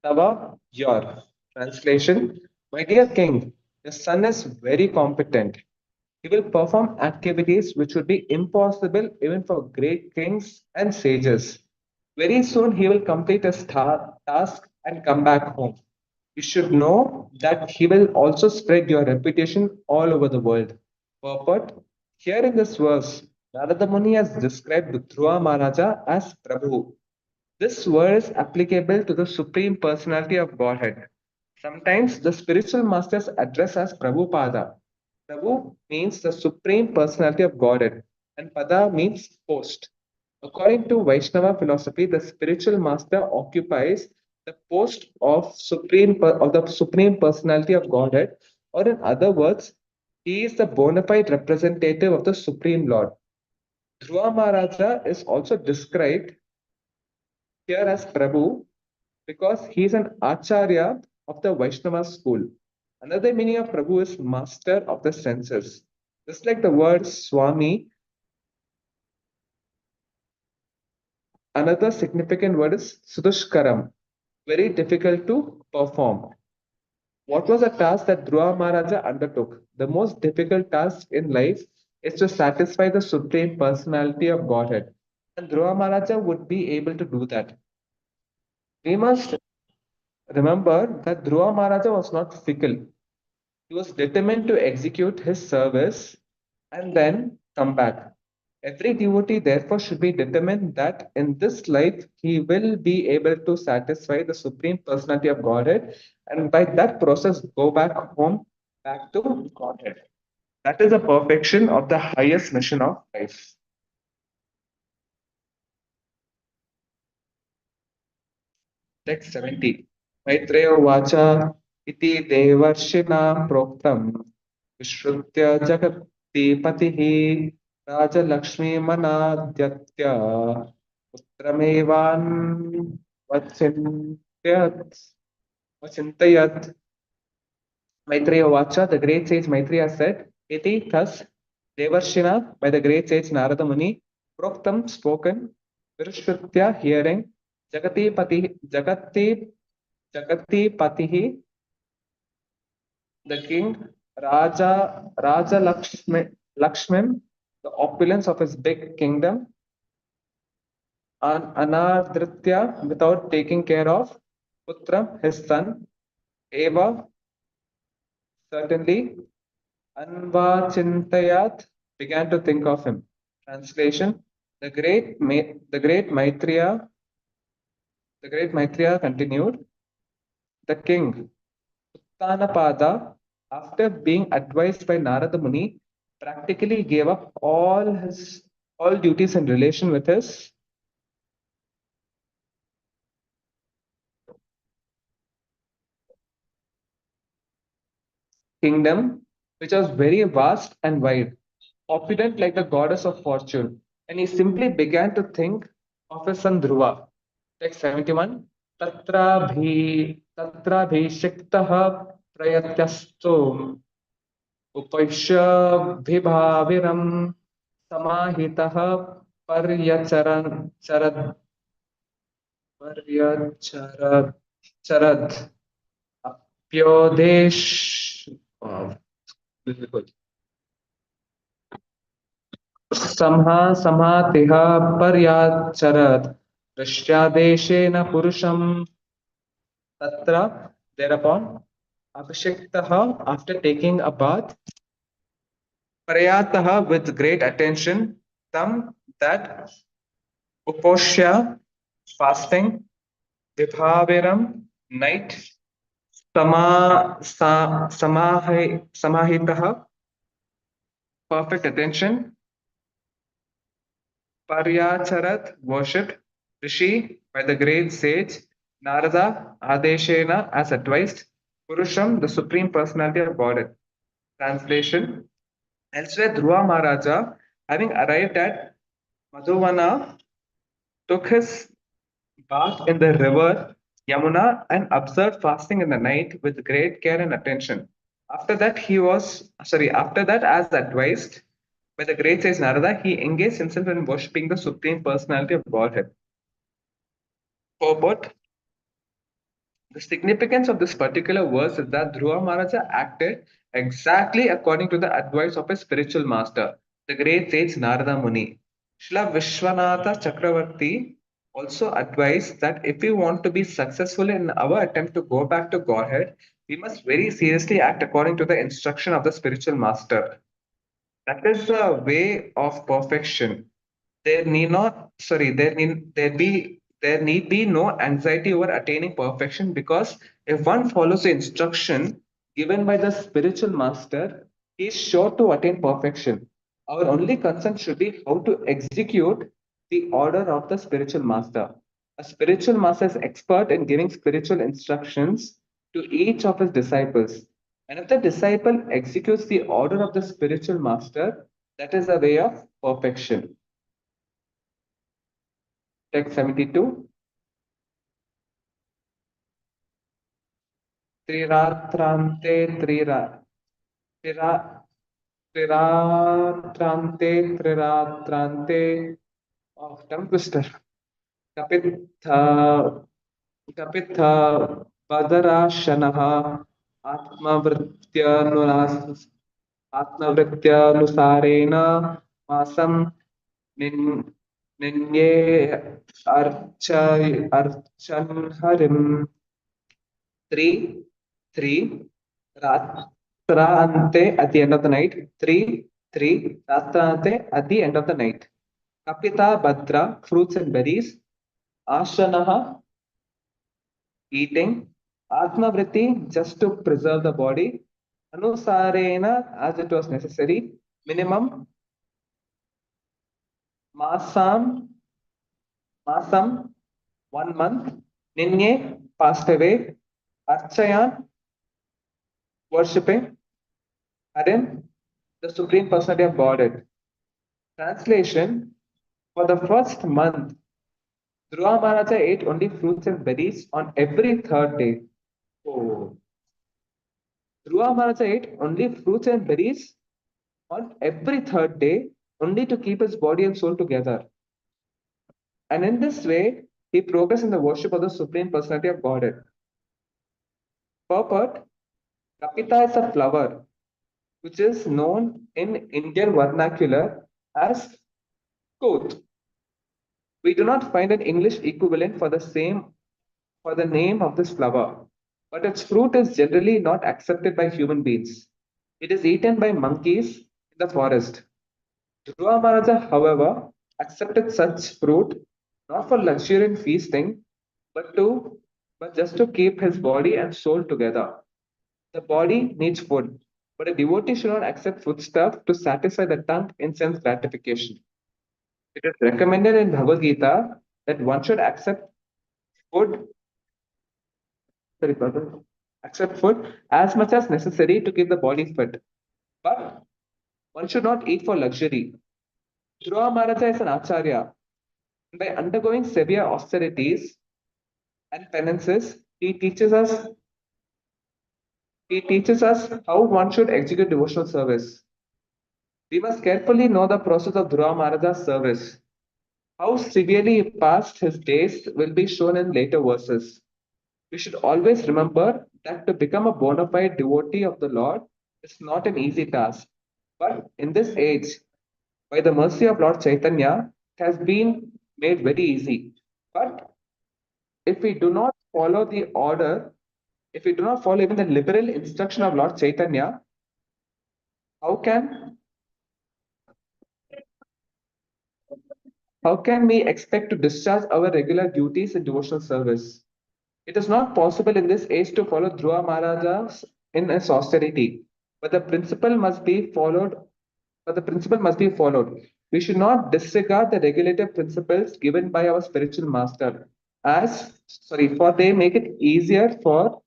Tava, your. Translation: My dear king, your son is very competent. He will perform activities which would be impossible even for great kings and sages. Very soon he will complete his task and come back home. You should know that he will also spread your reputation all over the world. Purport: Here in this verse, Narada Muni has described Dhruva Maharaja as Prabhu. This word is applicable to the Supreme Personality of Godhead. Sometimes the spiritual masters address as Prabhupada. Prabhu means the Supreme Personality of Godhead, and Pada means post. According to Vaishnava philosophy, the spiritual master occupies the post of the Supreme Personality of Godhead, or in other words, he is the bona fide representative of the Supreme Lord. Dhruva Maharaja is also described here as Prabhu because he is an Acharya of the Vaishnava school. Another meaning of Prabhu is master of the senses. Just like the word Swami, another significant word is Sudushkaram, very difficult to perform. What was a task that Dhruva Maharaja undertook? The most difficult task in life is to satisfy the Supreme Personality of Godhead. And Dhruva Maharaja would be able to do that. We must remember that Dhruva Maharaja was not fickle. He was determined to execute his service and then come back. Every devotee, therefore, should be determined that in this life he will be able to satisfy the Supreme Personality of Godhead, and by that process go back home, back to Godhead. That is the perfection of the highest mission of life. Text 70. Maitreyo Vacha iti devarshina proktam Vishrutya Jagatipatihi Rajalakshmi Manadyatya Putramevan Vachintayat. Maitreya Vacha, the great sage Maitreya said, Iti, thus, Devarshina, by the great sage Narada Muni, Proktam, spoken, Virushrutya, hearing, Jagatipatihi, the king, Raja Lakshmin, the opulence of his big kingdom, Anardritya, without taking care of, Putra, his son, Eva, certainly, Anvachintayat, began to think of him. Translation: the great Maitreya continued. The king Uttanapada, after being advised by Narada Muni, practically gave up all duties in relation with his kingdom, which was very vast and wide, opulent like the goddess of fortune, and he simply began to think of his son Dhruva. Text 71. Tatrabhishiktah prayatyastu upashya vibhaviram samahitah charad apyodesh. Wow, difficult. Samhatiha paryacharad Rashyadeshena purusham tatra. Thereupon, Abhishektaha, after taking a bath, Prayataha, with great attention, tam, that, Uposhya, fasting, Vibhaviram, night, Samahitaha, perfect attention, Paryacharat, worship, Rishi, by the great sage, Narada, Adeshena, as advised, Purusham, the Supreme Personality of Godhead. Translation: elsewhere, Dhruva Maharaja, having arrived at Madhuvana, took his bath in the river Yamuna and observed fasting in the night with great care and attention. After that, as advised by the great sage Narada, he engaged himself in worshipping the Supreme Personality of Godhead. Purport. The significance of this particular verse is that Dhruva Maharaja acted exactly according to the advice of his spiritual master, the great sage Narada Muni. Srila Vishwanatha Chakravarti also advised that if we want to be successful in our attempt to go back to Godhead, we must very seriously act according to the instruction of the spiritual master. That is the way of perfection. There need not, sorry, there need be no anxiety over attaining perfection, because if one follows the instruction given by the spiritual master, he is sure to attain perfection. Our only concern should be how to execute the order of the spiritual master. A spiritual master is expert in giving spiritual instructions to each of his disciples. And if the disciple executes the order of the spiritual master, that is the way of perfection. Text 72. Triratrante triratrante. Oh, tongue twister. Kapitha Badarashanaha Atmavrityanusarena Masam Ninye Archan Harim. 3 Ratrante at the end of the night. 3 Ratrante at the end of the night. Kapita Badra, fruits and berries. Ashanaha, eating. Atmavriti, just to preserve the body. Anusarena, as it was necessary. Minimum. Masam, 1 month. Ninye, passed away. Archayan, worshipping. Harim, the Supreme Personality of Godhead. Translation. For the first month, Dhruva Maharaja ate only fruits and berries on every third day. Oh. Dhruva Maharaja ate only fruits and berries on every third day, only to keep his body and soul together. And in this way, he progressed in the worship of the Supreme Personality of Godhead. Purport. Kapita is a flower, which is known in Indian vernacular as koth. We do not find an English equivalent for the name of this flower, but its fruit is generally not accepted by human beings. It is eaten by monkeys in the forest. Dhruva Maharaja, however, accepted such fruit not for luxuriant feasting, but just to keep his body and soul together. The body needs food, but a devotee should not accept foodstuff to satisfy the tongue in sense gratification. It is recommended in Bhagavad Gita that one should accept food as much as necessary to keep the body fit. But one should not eat for luxury. Dhruva Maharaja is an acharya. By undergoing severe austerities and penances, he teaches us how one should execute devotional service. We must carefully know the process of Dhruva Maharaja's service. How severely he passed his days will be shown in later verses. We should always remember that to become a bona fide devotee of the Lord is not an easy task. But in this age, by the mercy of Lord Chaitanya, it has been made very easy. But if we do not follow the order, if we do not follow even the liberal instruction of Lord Chaitanya, how can we expect to discharge our regular duties in devotional service? It is not possible in this age to follow Dhruva Maharaja in his austerity, but the principle must be followed. We should not disregard the regulative principles given by our spiritual master, for they make it easier for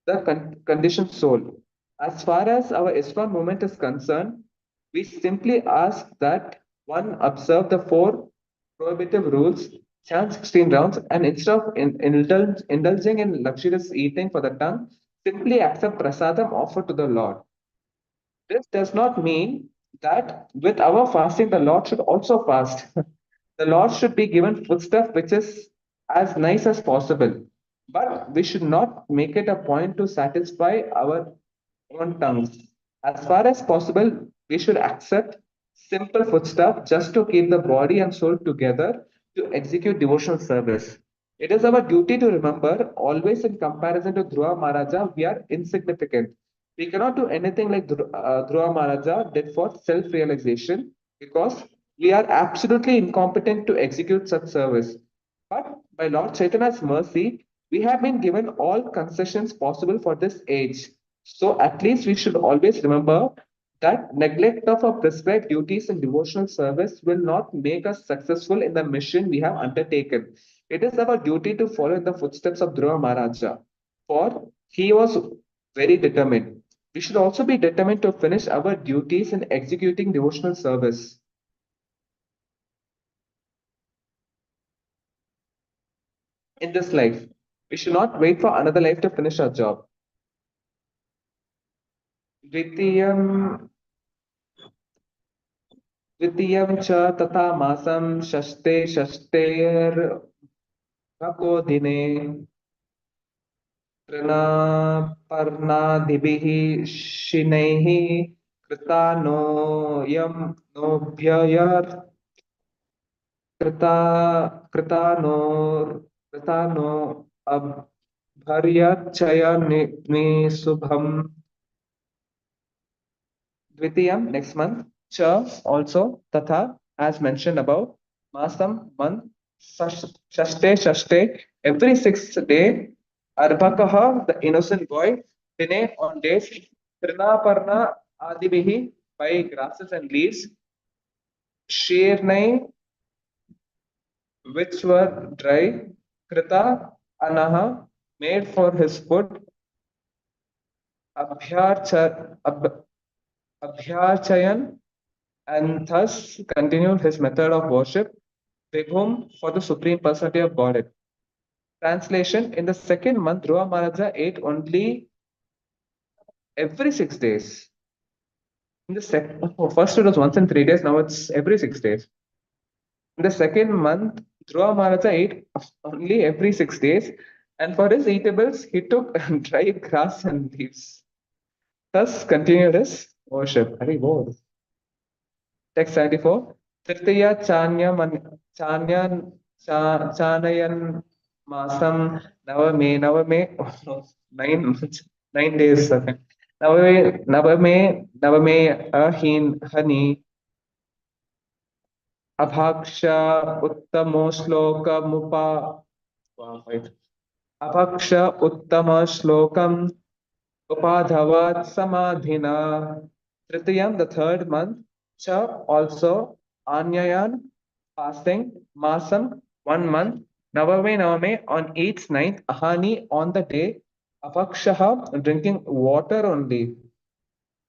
the conditioned soul. As far as our ISKCON movement is concerned, we simply ask that one observe the 4 prohibitive rules, chant 16 rounds, and instead of indulging in luxurious eating for the tongue, simply accept prasadam offered to the Lord. This does not mean that with our fasting, the Lord should also fast. The Lord should be given foodstuff which is as nice as possible. But we should not make it a point to satisfy our own tongues. As far as possible, we should accept simple food stuff just to keep the body and soul together to execute devotional service. It is our duty to remember, always in comparison to Dhruva Maharaja, we are insignificant. We cannot do anything like Dhruva Maharaja did for self realization because we are absolutely incompetent to execute such service. But by Lord Chaitanya's mercy, we have been given all concessions possible for this age. So at least we should always remember that neglect of our prescribed duties in devotional service will not make us successful in the mission we have undertaken. It is our duty to follow in the footsteps of Dhruva Maharaja, for he was very determined. We should also be determined to finish our duties in executing devotional service. In this life, we should not wait for another life to finish our job. द्वितीयं द्वितीयं च तथा मासं षष्ठे षष्ठेर्भको दिने तृणापर्णादिभिः शिनैः कृतानोऽयं नोऽभ्ययर् कृता कृतानो कृतानो अभर्यचयनिशुभम्. Dvitiyam, next month. Cha, also. Tatha, as mentioned above. Masam, month. Shashte, Shashte, every sixth day. Arbakaha, the innocent boy. Dine, on days. Trinaparna, Adibihi, by grasses and leaves. Shirnai, which were dry. Krita, Anaha, made for his food. Abhyarchayan, and thus continued his method of worship, Vibhum, for the Supreme Personality of Godhead. Translation: in the second month, Dhruva Maharaja ate only every 6 days. In the first it was once in 3 days, now it's every 6 days. In the second month, Dhruva Maharaja ate only every 6 days, and for his eatables, he took dry grass and leaves. Thus continued his worship. Hari Bol. Text 74. Tritiya Chanayan Masam Navame 9 days. Navame Ahin Hani Abhaksha Uttamo Shloka Mupa Abhaksha Uttama Shlokam Upadhavat Samadhina. Tritiyam, the third month. Cha, also. Anyayan, fasting. Masam, 1 month. Navame, on each ninth. Ahani, on the day. Apakshaha, drinking water only.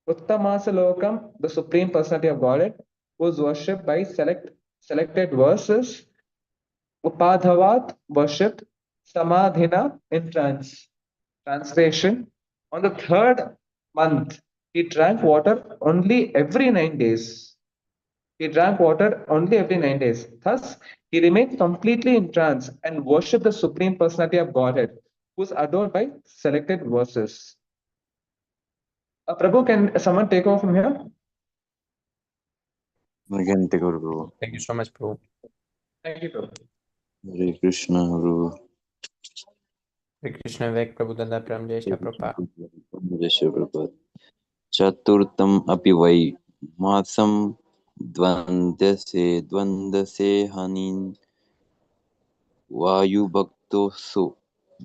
Uttamasalokam, the Supreme Personality of Godhead, was worshipped by selected verses. Upadhavat, worshipped. Samadhina, in trance. Translation: on the third month, he drank water only every 9 days. He drank water only every 9 days. Thus, he remained completely in trance and worshipped the Supreme Personality of Godhead, who is adored by selected verses. Prabhu, can someone take over from here? I can take over, Prabhu. Thank you so much, Prabhu. Thank you, Prabhu. Hare Krishna, Prabhu. Hare Krishna, Vivek Prabhu Dada Pram Jai Shri Prabhupada. Jai Shri Prabhupada. Chaturtam api vai masam dvandase hanin vayu bhakto su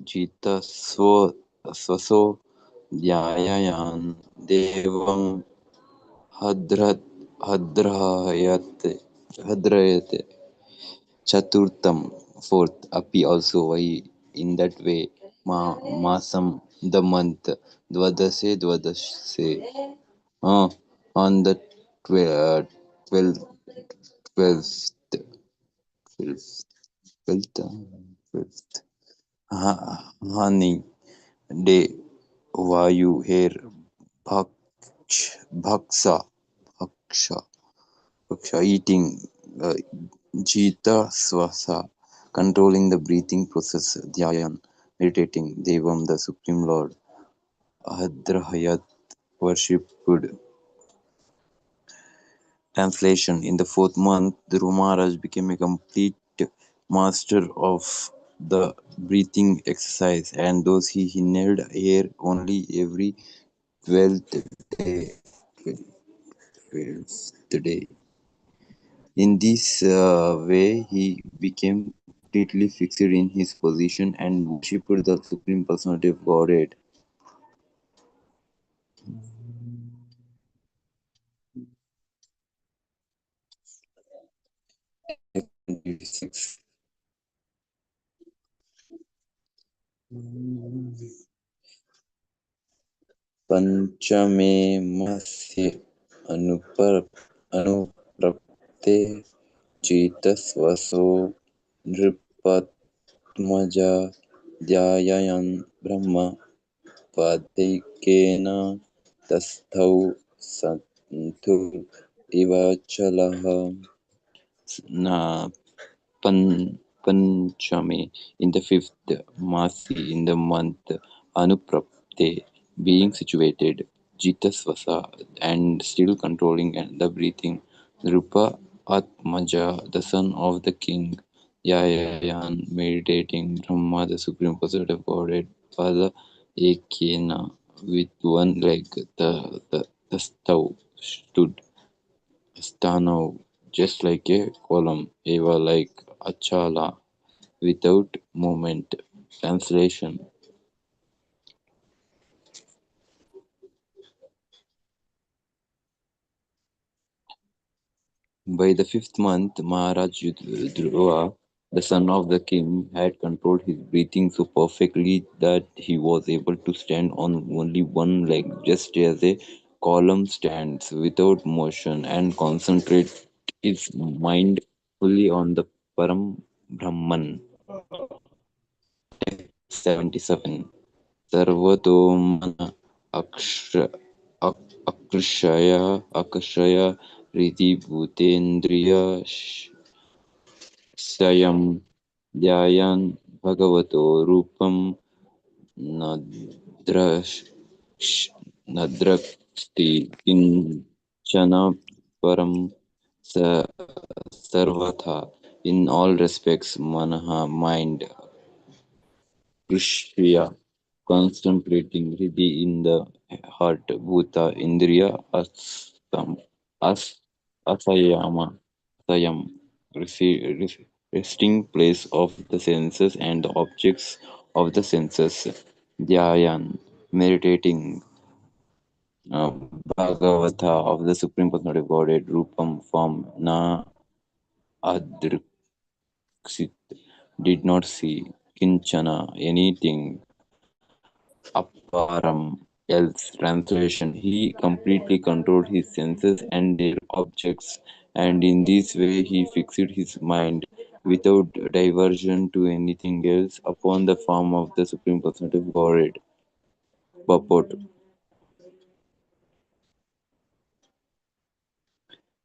jita swaso dhyayayan devam hadrayate. Chaturtam, fourth, api also vai, in that way, masam, the month, dvadase, on the 12th, 12th, 12th, 12th, honey, day, vayu, hair, bhaksha, eating, jita, swasa, controlling the breathing process, dhyan, meditating, Devam, the Supreme Lord, Ahadrahayat, worshipped. Translation: in the fourth month, Dhruva Maharaj became a complete master of the breathing exercise, and thus he inhaled air only every 12th day. 12th day. In this way, he became completely fixed in his position and worshipped the Supreme Personality of Godhead. पंचमे मास्य अनुप्रप्ते चेतस्वसो नृपत्मजा ध्यायन् Brahma पादैकेन तस्थौ सन्धुरिवाचलः Panchame in the fifth, Masi in the month, Anuprapte being situated, Jitasvasa and still controlling the breathing, Rupa Atmaja the son of the king, Yayayan meditating, Brahma the supreme personality of Godhead, Pada Ekena with one leg, the stove stood. Stano, just like a column, Eva like Achala, without movement. Translation: by the fifth month, Maharaj Dhruva, the son of the king, had controlled his breathing so perfectly that he was able to stand on only one leg, just as a column stands, without motion, and concentrate his mind fully on the Param Brahman. 77. सर्वतोमन Akshay हृदि स्वयं ध्यायन् भगवतो रूपं न द्रक्ष्ति किञ्चन परं सर्वथा. In all respects, manah, mind, Krishya, contemplating Hridi in the heart, Bhuta, Indriya, Asayama, Asayam, resting place of the senses and the objects of the senses, Dhyayan, meditating, Bhagavata of the Supreme Personality of Godhead, Rupam, form, Na Adriksit, did not see, Kinchana, anything, Aparam, else. Translation: he completely controlled his senses and their objects, and in this way he fixed his mind, without diversion to anything else, upon the form of the Supreme Personality of Godhead. Purport: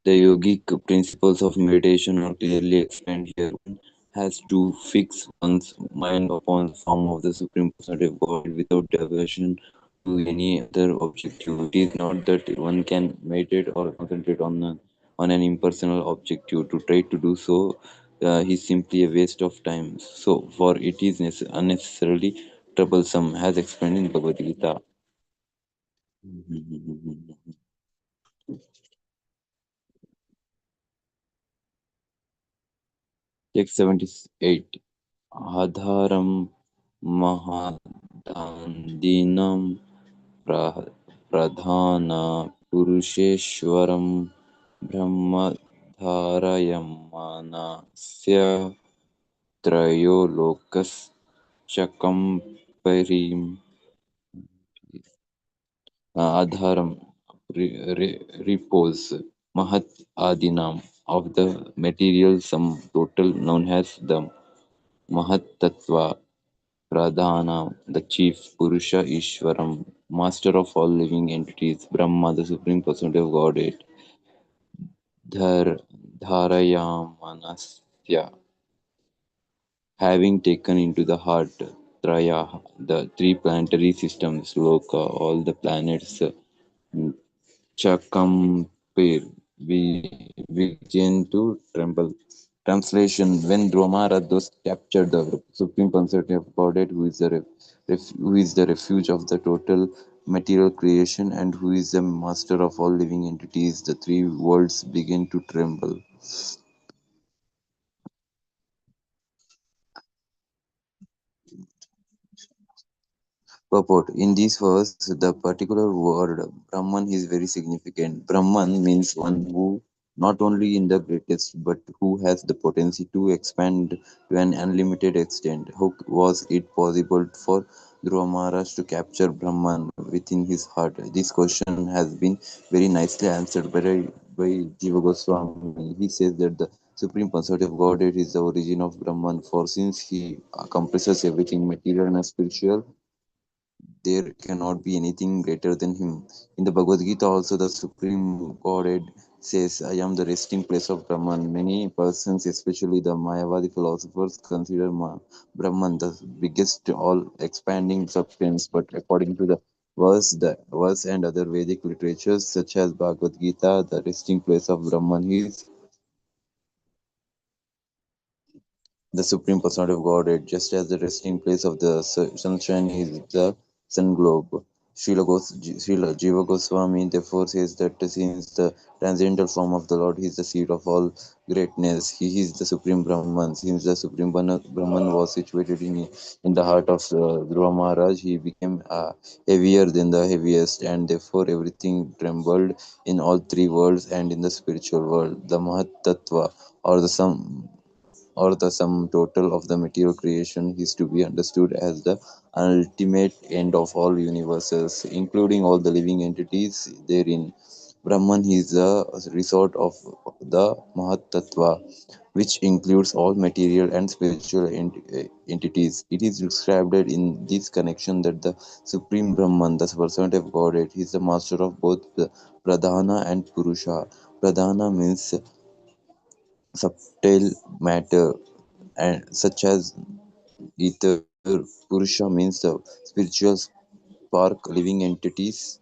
the yogic principles of meditation are clearly explained here. One has to fix one's mind upon the form of the Supreme Personality of God without diversion to any other objective. It is not that one can meditate or concentrate on an impersonal objective. To try to do so is simply a waste of time. So, for it is unnecessarily troublesome, as explained in Bhagavad Gita. Text 78. आधारं महादान्दीनं प्रधानपुरुषेश्वरं ब्रह्मधारयमानस्य त्रयो लोकश्चकम्परिम् Adharam, repose, Mahat Adinam, of the material sum total known as the Mahat Tattva, Pradhana, the chief, Purusha Ishwaram, master of all living entities, Brahma, the supreme personality of Godhead, Dharayamanasya, having taken into the heart Traya, the three planetary systems, Loka, all the planets, Chakampir, began to tremble. Translation: when Dhruvamarada's captured the supreme personality of Godhead, who is the refuge of the total material creation and who is the master of all living entities, the three worlds begin to tremble. Purport: in this verse, the particular word Brahman is very significant. Brahman means one who not only in the greatest but who has the potency to expand to an unlimited extent. How was it possible for Dhruva Maharaj to capture Brahman within his heart? This question has been very nicely answered by Jiva Goswami. He says that the Supreme Personality of Godhead is the origin of Brahman, for since he compresses everything material and spiritual, there cannot be anything greater than him. In the Bhagavad Gita, also the Supreme Godhead says, I am the resting place of Brahman. Many persons, especially the Mayavadi philosophers, consider Brahman the biggest all expanding substance, but according to the verse and other Vedic literatures such as Bhagavad Gita, the resting place of Brahman is the Supreme Personality of Godhead, just as the resting place of the sunshine is the sun globe. Srila Jiva Goswami therefore says that since the transcendental form of the Lord is the seat of all greatness, he is the Supreme Brahman. Since the Supreme Brahman was situated in the heart of Dhruva Maharaj, he became heavier than the heaviest, and therefore everything trembled in all three worlds and in the spiritual world. The Mahat Tattva, or the sum total of the material creation, is to be understood as the ultimate end of all universes, including all the living entities therein. Brahman is the resort of the Mahatattva, which includes all material and spiritual entities. It is described in this connection that the Supreme Brahman, the personality of Godhead, is the master of both the Pradhana and Purusha. Pradhana means subtle matter and such as ether. Purusha means the spiritual spark, living entities.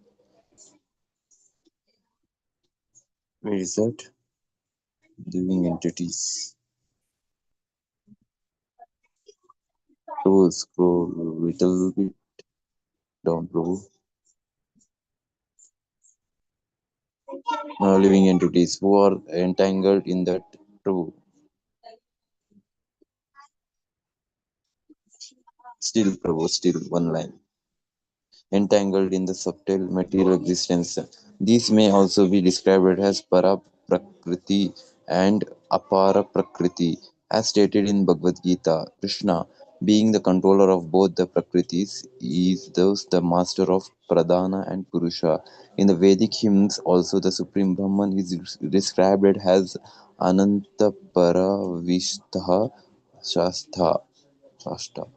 Where is that? Living entities. So scroll little bit down, Prabhu. Living entities who are entangled in that, Prabhu. Still, Prabhu, still one line. Entangled in the subtle material existence. These may also be described as para prakriti and apara prakriti. As stated in Bhagavad Gita, Krishna, being the controller of both the prakritis, is thus the master of Pradhana and Purusha. In the Vedic hymns, also the Supreme Brahman is described as Ananta Paravishtaha Shastha. Shasta.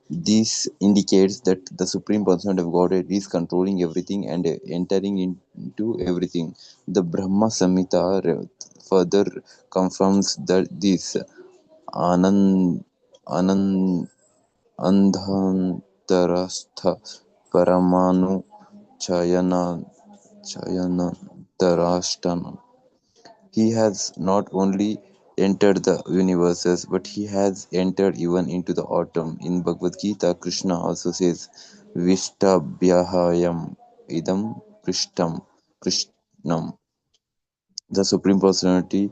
This indicates that the Supreme Personality of Godhead is controlling everything and entering into everything. The Brahma Samhita further confirms that this Anand, Anand, Andhantarastha Paramanu Chayana Chayanantarashtana. He has not only entered the universes, but he has entered even into the autumn. In Bhagavad Gita, Krishna also says, Vishtabhyahayam idam Krishnam. The Supreme Personality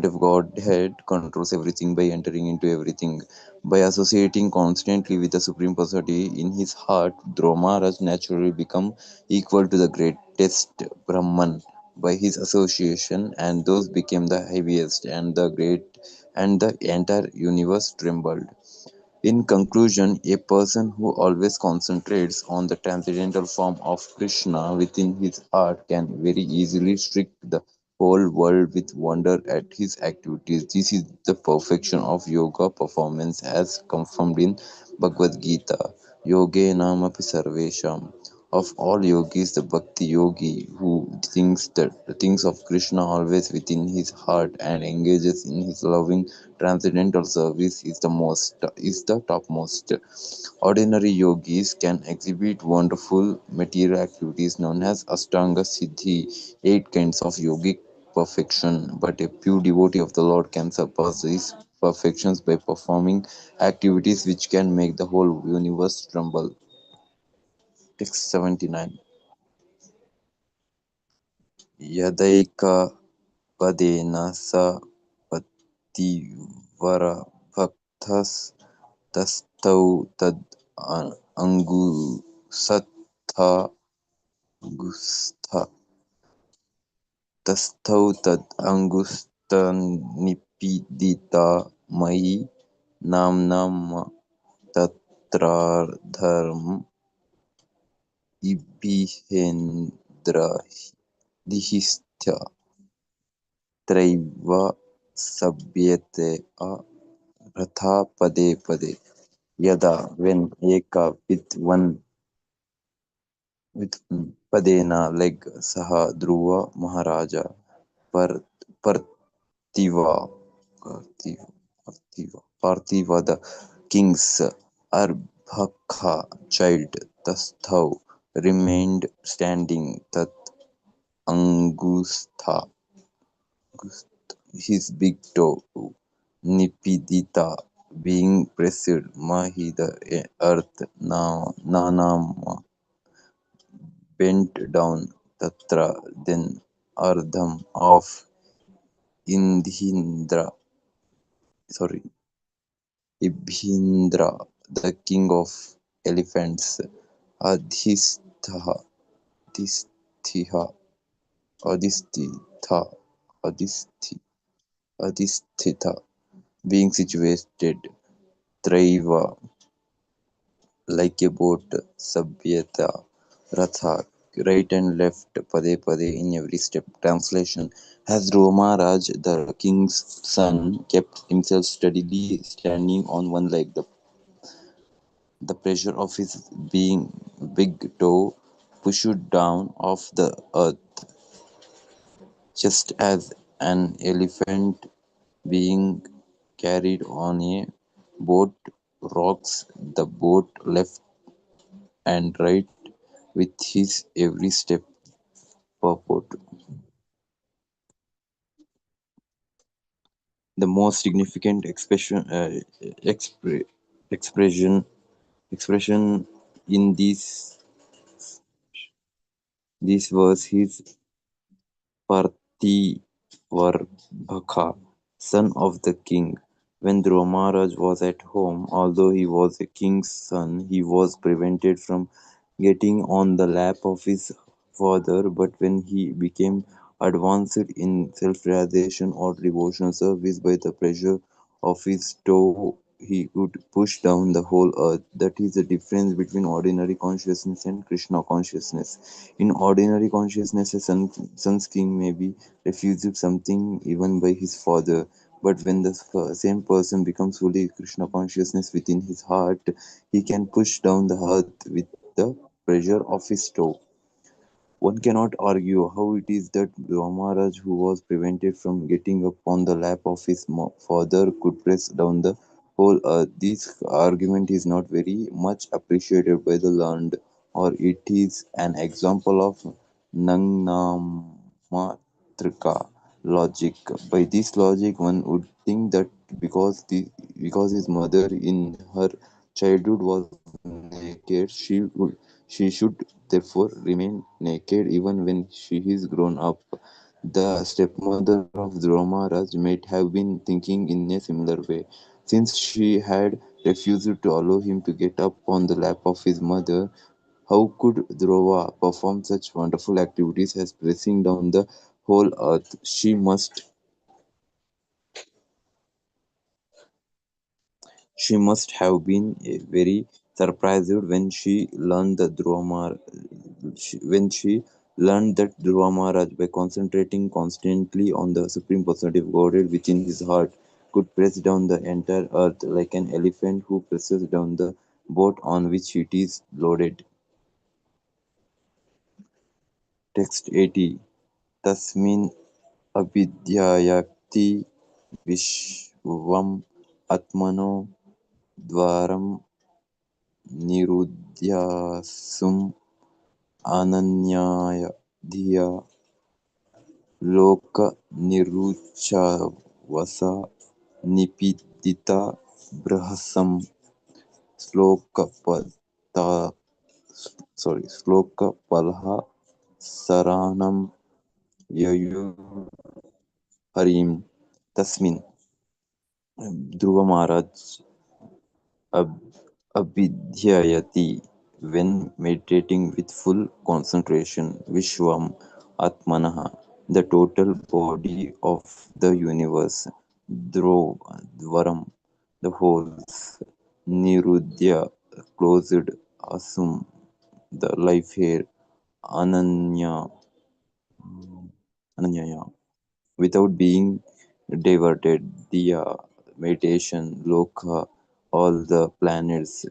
of Godhead controls everything by entering into everything. By associating constantly with the Supreme Personality in his heart, Dhruva naturally become equal to the greatest Brahman by his association, and those became the heaviest and the entire universe trembled. In conclusion, a person who always concentrates on the transcendental form of Krishna within his heart can very easily strike the whole world with wonder at his activities. This is the perfection of yoga performance as confirmed in Bhagavad Gita. Yoge namapi sarvesham Of all yogis, the bhakti yogi who thinks of Krishna always within his heart and engages in his loving transcendental service is the topmost. Ordinary yogis can exhibit wonderful material activities known as Ashtanga Siddhi, 8 kinds of yogic perfection, but a pure devotee of the Lord can surpass these perfections by performing activities which can make the whole universe tremble. Text 79. Yadaika padena sa pativara bhaktas tastau tad angusatha gustha तस्थौ तद् अङ्गुष्ठनिपीडिता मयि नाम्नां तत्रार्धम् इभिहेन्द्रदिहिस्त्य सभ्यते रथा पदे पदे. Yada, when eka with padena leg saha dhruva maharaja partiva parthiva the king's arbhakha child tasthav remained standing tat angustha his big toe nipidita being pressed mahi the earth nanama bent down tatra then ardham of Indhindra Ibhindra the king of elephants Adhistha Adhistha Adhistha Adhisthi Adhisthita being situated Traiva like a boat Sabhyata Ratha right and left Pade Pade in every step. Translation. As Dhruva Maharaj, the king's son, kept himself steadily standing on one leg, the pressure of his being big toe pushed down off the earth, just as an elephant being carried on a boat rocks the boat left and right with his every step. Purport. The most significant expression in this verse is Parthivarabhaka, son of the king. When Dhruva Maharaj was at home, although he was a king's son, he was prevented from getting on the lap of his father, but when he became advanced in self-realization or devotional service by the pressure of his toe, he could push down the whole earth. That is the difference between ordinary consciousness and Krishna consciousness. In ordinary consciousness, a son's king may be refused something even by his father, but when the same person becomes fully Krishna consciousness within his heart, he can push down the earth with the pressure of his toe. One cannot argue how it is that Dhruva Maharaj, who was prevented from getting up on the lap of his father, could press down the whole earth. This argument is not very much appreciated by the learned, or it is an example of Nangnamatrika logic. By this logic, one would think that because his mother in her childhood was naked, she should therefore remain naked even when she is grown up. The stepmother of Dhruva Maharaj might have been thinking in a similar way. Since she had refused to allow him to get up on the lap of his mother, how could Dhruva perform such wonderful activities as pressing down the whole earth? She must have been very surprised when she learned that Dhruva Maharaj, by concentrating constantly on the Supreme Personality of Godhead within his heart, could press down the entire earth like an elephant who presses down the boat on which it is loaded. Text 80. Tasmin abhidyayati vishvam atmano dvaram nirudyasum ananyaya dhiya loka niruchavasa nipidita brahasam sloka palha saranam yayu harim tasmin. Dhruva Maharaj abhidhyayati, when meditating with full concentration, Vishwam Atmanaha, the total body of the universe, Dvaram, the wholes, Nirudya, closed, Asum, the life here, Ananyaya, without being diverted. Diya, meditation. Loka, all the planets.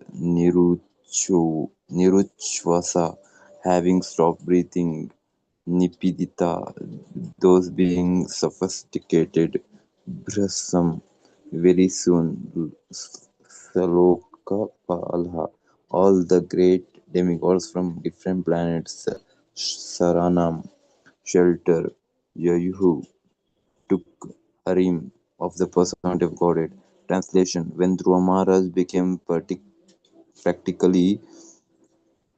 Niruchvasa, having stopped breathing. Nipidita, those being sophisticated. Brahsam, very soon. Saloka Palha, all the great demigods from different planets. Saranam, shelter. Yayuhu, took harem of the personality of Godhead. Translation: when Dhruva Maharaj became practically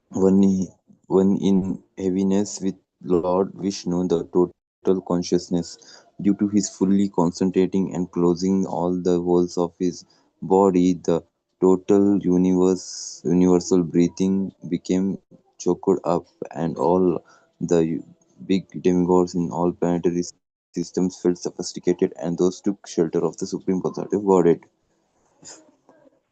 one, one in heaviness with Lord Vishnu, the total consciousness, due to his fully concentrating and closing all the holes of his body, the total universal breathing became choked up, and all the big demigods in all planetary systems felt sophisticated, and those took shelter of the Supreme Personality of Godhead.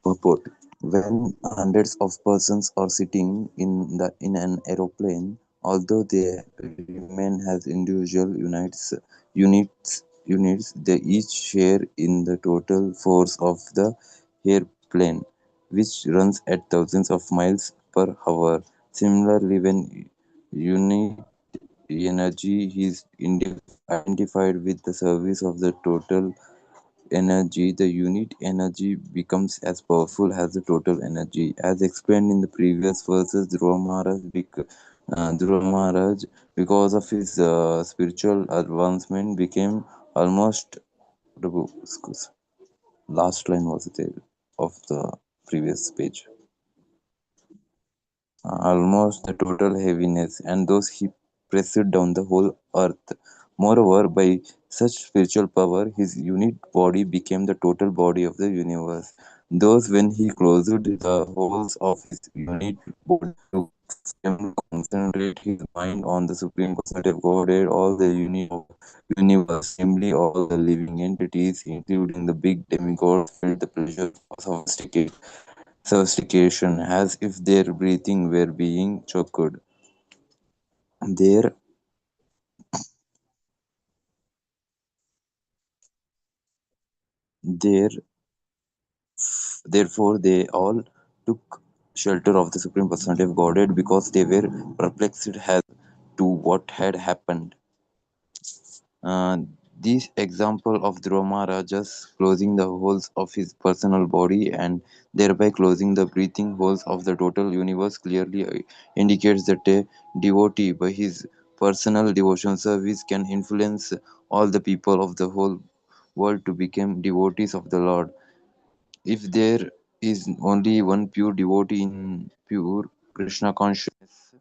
Purport: when hundreds of persons are sitting in an aeroplane, although they remain as individual units, they each share in the total force of the airplane, which runs at thousands of miles per hour. Similarly, when unit energy is identified with the service of the total energy, the unit energy becomes as powerful as the total energy. As explained in the previous verses, Dhruva Maharaj, because of his spiritual advancement, became almost. Excuse, last line was there of the previous page. Almost the total heaviness, and thus he pressed down the whole earth. Moreover, by such spiritual power, his unit body became the total body of the universe. Thus, when he closed the holes of his unit body to first attempt to concentrate his mind on the Supreme Personality of Godhead, all the unit of universe, namely all the living entities, including the big demigods, felt the pleasure of sophistication, as if their breathing were being choked. There, there, therefore, they all took shelter of the Supreme Personality of Godhead because they were perplexed as to what had happened. Uh, this example of Dhruva Maharaja's closing the holes of his personal body and thereby closing the breathing holes of the total universe clearly indicates that a devotee, by his personal devotion service, can influence all the people of the whole world to become devotees of the Lord. If there is only one pure devotee in pure Krishna consciousness,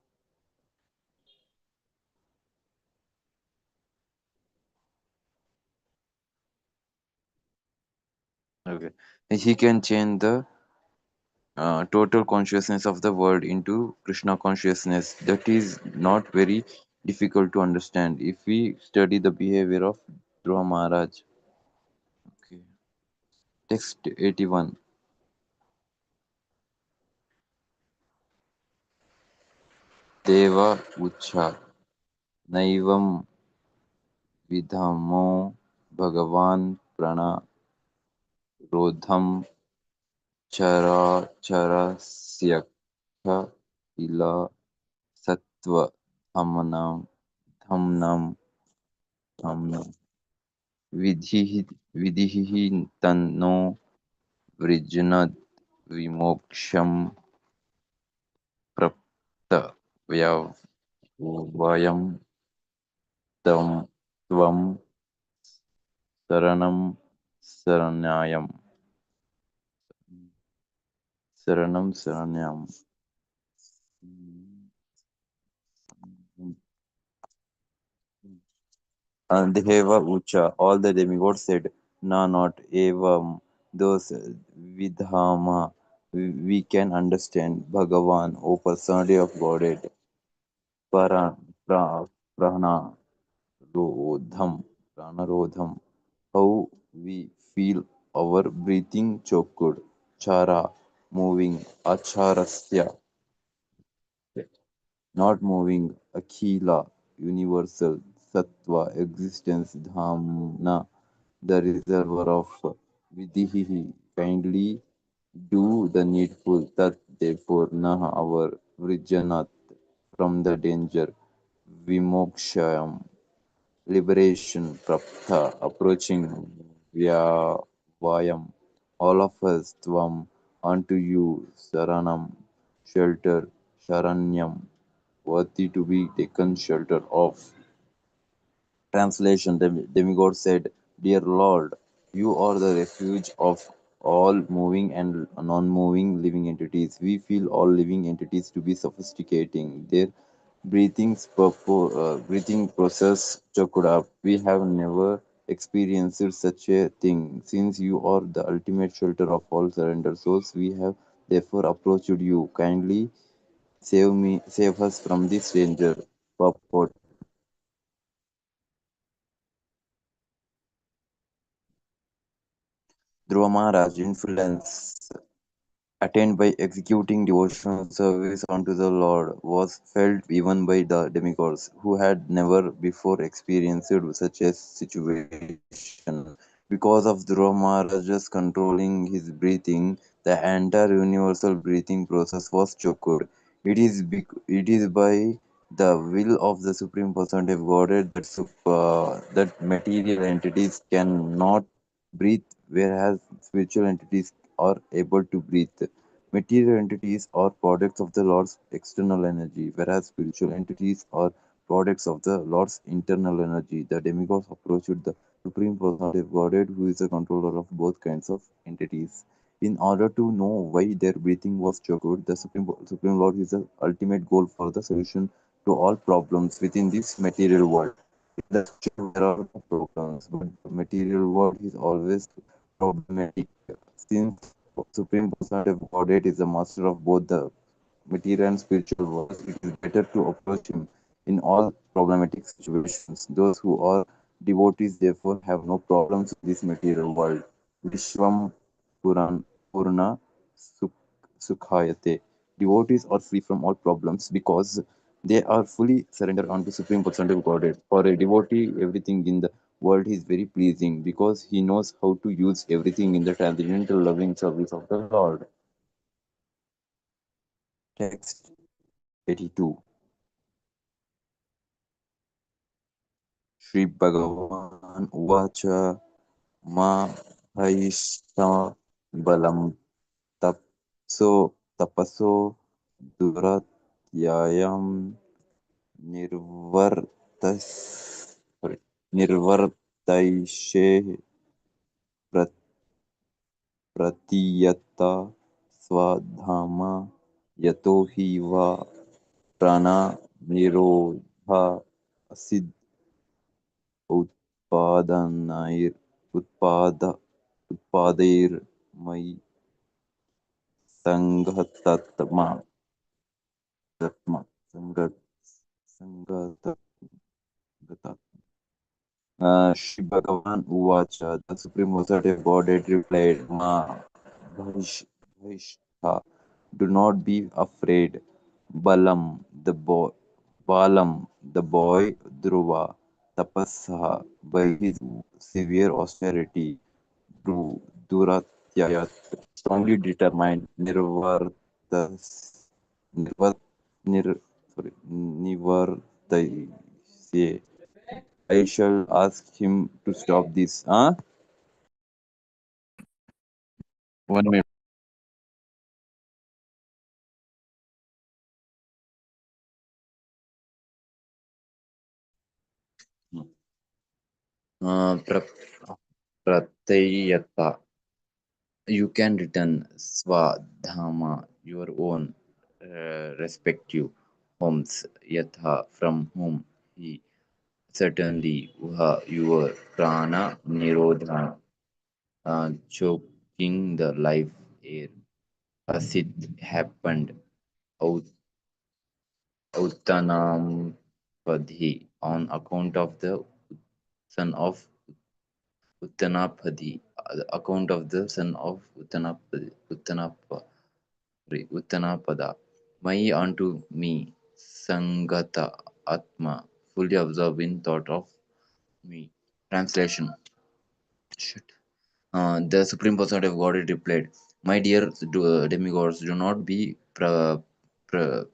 okay, he can change the total consciousness of the world into Krishna consciousness. That is not very difficult to understand if we study the behavior of Dhruva Maharaj. Okay. Text 81. Deva Ucha Naivam Vidhamo Bhagavan Prana Rodham Chara Charasya Ila Sattva Hamanam Thamnam Thamnam Vidhihi Tanno Vrijnad Vimoksham Prapta Vayam Tvam Saranam Saranyam Saranam Saranyam. And Deva Ucha, all the demigods said, Na, not evam, those vidhama, we can understand Bhagavan, O personality of Godhead, para, prana, rodham, pranarodham, how we feel our breathing choked, chara, moving, acharasya, not moving, akhila, universal, sattva, existence, dhamna, the reservoir of Vidhihi, kindly do the needful, that therefore nah our Vrijanath from the danger, Vimokshayam, liberation, Praptha, approaching, Vayam, all of us, Tvam, unto you, Saranam, shelter, Sharanyam, worthy to be taken shelter of. Translation: The demigod said, Dear Lord, you are the refuge of all moving and non-moving living entities. We feel all living entities to be sophisticating. Their breathing process choked up. We have never experienced such a thing. Since you are the ultimate shelter of all surrender souls, we have therefore approached you. Kindly save us from this danger. Purport. Dhruva Maharaj influence attained by executing devotional service unto the Lord was felt even by the demigods, who had never before experienced such a situation. Because of Dhruva Maharaj's controlling his breathing, the entire universal breathing process was choked. It is by the will of the Supreme Personality of Godhead that material entities cannot breathe, whereas spiritual entities are able to breathe. Material entities are products of the Lord's external energy, whereas spiritual entities are products of the Lord's internal energy. The demigods approached the Supreme Personality of Godhead, who is the controller of both kinds of entities. In order to know why their breathing was choked, the Supreme Lord is the ultimate goal for the solution to all problems within this material world. In the spiritual world, there are no problems, but the material world is always problematic. Since Supreme Personality of Godhead is the master of both the material and spiritual worlds, it is better to approach him in all problematic situations. Those who are devotees therefore have no problems with this material world. Vishwam Purna Sukhayate. Devotees are free from all problems because they are fully surrendered unto Supreme Personality of Godhead. For a devotee, everything in the world is very pleasing because he knows how to use everything in the transcendental loving service of the Lord. Text 82. Shri Bhagavan Uvacha Ma Haishta Balam Tapaso Duratyayam Nirvartas Nirvartaishe Pratiyata Swadhama Yato hi va prana nirodha asid उत्पादनायर उत्पाद उत्पादैर मयि संगतत्मा तत्मा संगत संगत Shri Bhagavan Uvacha, the Supreme Personality of Godhead replied, Ma Bhaishtha, do not be afraid. Balam, the boy, Balam, the boy, Dhruva, Tapassaha, by his severe austerity, Duratyayat, strongly determined, Nirvartas, Nirvat, Nir, sorry, Nivartai, say, I shall ask him to stop this. Huh? 1 minute. Pratyayata. You can return Swadhama, your own respective homes, Yatha, from whom he certainly your prana nirodha, choking the life air, as it happened Uttanapadhi on account of the son of Uttanapadhi, account of the son of Uttanapada. Mai unto me, Sangata Atma, fully absorbed in thought of me. Translation. Shit. The Supreme Personality of Godhead replied, my dear demigods, do not be perturbed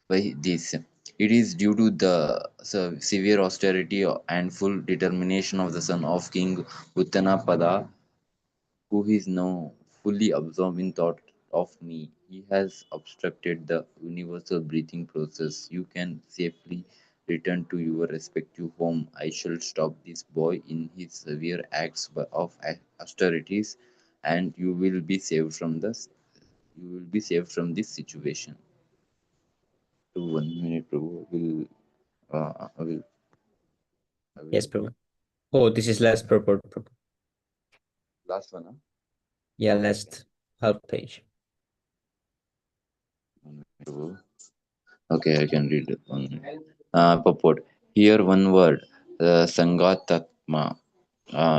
by this. It is due to the severe austerity and full determination of the son of King Uttanapada, who is now fully absorbed in thought of me. He has obstructed the universal breathing process. You can safely return to your respective home. I shall stop this boy in his severe acts of austerities, and you will be saved from this situation. 1 minute, Prabhu. I will Yes, Prabhu. Oh, this is last purport, Prabhu. last one. Huh? Yeah, last half page. Prabhu. Okay, I can read it. Purport. Here, one word, Sangatatma,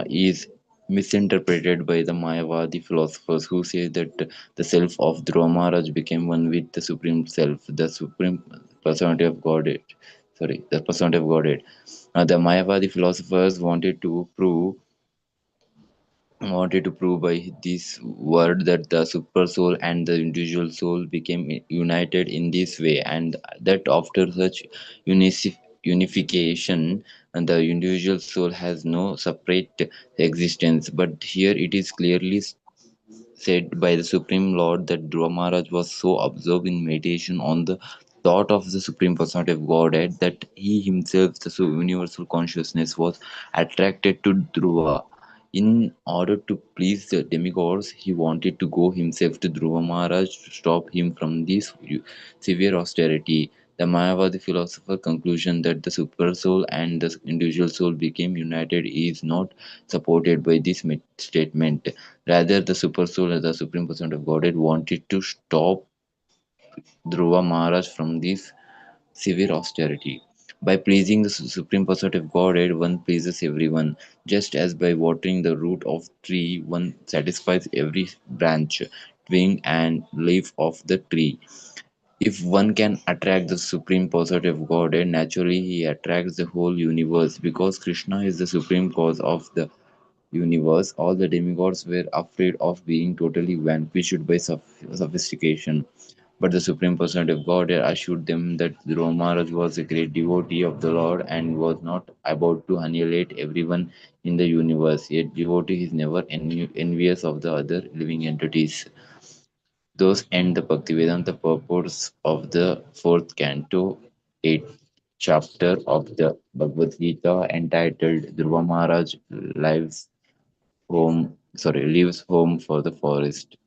is misinterpreted by the Mayavadi philosophers who say that the self of Dhruva Maharaj became one with the Supreme Self, the Supreme Personality of Godhead. Sorry, the Personality of Godhead. The Mayavadi philosophers wanted to prove by this word that the super soul and the individual soul became united in this way, and that after such unification, the individual soul has no separate existence. But here it is clearly said by the Supreme Lord that Dhruva Maharaj was so absorbed in meditation on the thought of the Supreme Personality of Godhead that he himself, the universal consciousness, was attracted to Dhruva. In order to please the demigods, he wanted to go himself to Dhruva Maharaj to stop him from this severe austerity. The Mayavadi philosopher conclusion that the super soul and the individual soul became united is not supported by this statement. Rather, the super soul and the Supreme Person of Godhead wanted to stop Dhruva Maharaj from this severe austerity. By pleasing the Supreme Person of Godhead, one pleases everyone, just as by watering the root of tree, one satisfies every branch, twig, and leaf of the tree. If one can attract the Supreme Personality of Godhead, naturally he attracts the whole universe. Because Krishna is the supreme cause of the universe, all the demigods were afraid of being totally vanquished by sophistication. But the Supreme Personality of Godhead assured them that Dhruva Maharaj was a great devotee of the Lord and was not about to annihilate everyone in the universe. Yet devotee is never envious of the other living entities. Those end the Bhaktivedanta purports of the fourth canto, 8th chapter of the Bhagavad Gita, entitled Dhruva Maharaj leaves home for the forest.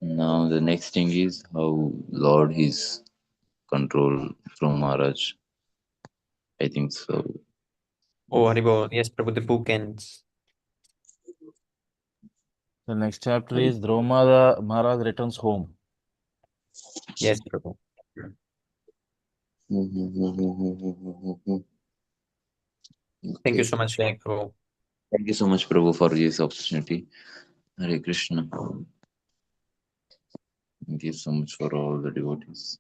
Now the next thing is how Lord is control from Maharaj. I think so. Oh, Haribol. Yes, Prabhu, the book ends. The next chapter is Dhruva Maharaj returns home. Yes, Prabhu. Thank you so much, Prabhu. Thank you so much, Prabhu, for this opportunity. Hare Krishna. Thank you so much for all the devotees.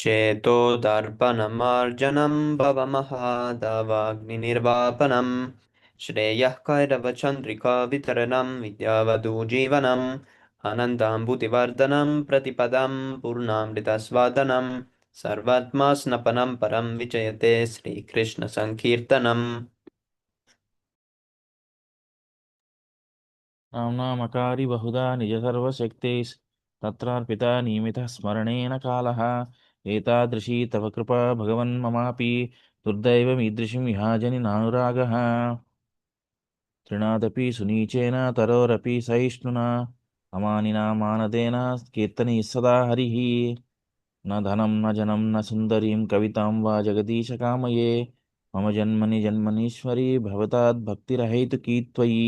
Cheto darpanamarjanam bhavamahadavagninirvapanam Shreyah kairava chandrika vitaranam vidyavadu jivanam Anandam bhutivardhanam pratipadam purnamritasvadanam Sarvatma snapanam param vichayate Sri Krishna Sankirtanam. नाम्नामकारि बहुधा निज सर्वशक्तिस् तत्रार्पिता नियमितः स्मरणेन कालः एतादृशी तव कृपा भगवन् ममापि दुर्दैवमीदृशीं विहाजनि नानुरागः तृणादपि सुनीचेन तरोरपि सहिष्णुना अमानिना मानदेन कीर्तनीः सदा हरिः न धनं न जनं न सुन्दरीं कवितां वा जगदीश कामये मम जन्मनि जन्मनीश्वरी भवताद्भक्तिरहेतुकी त्वयि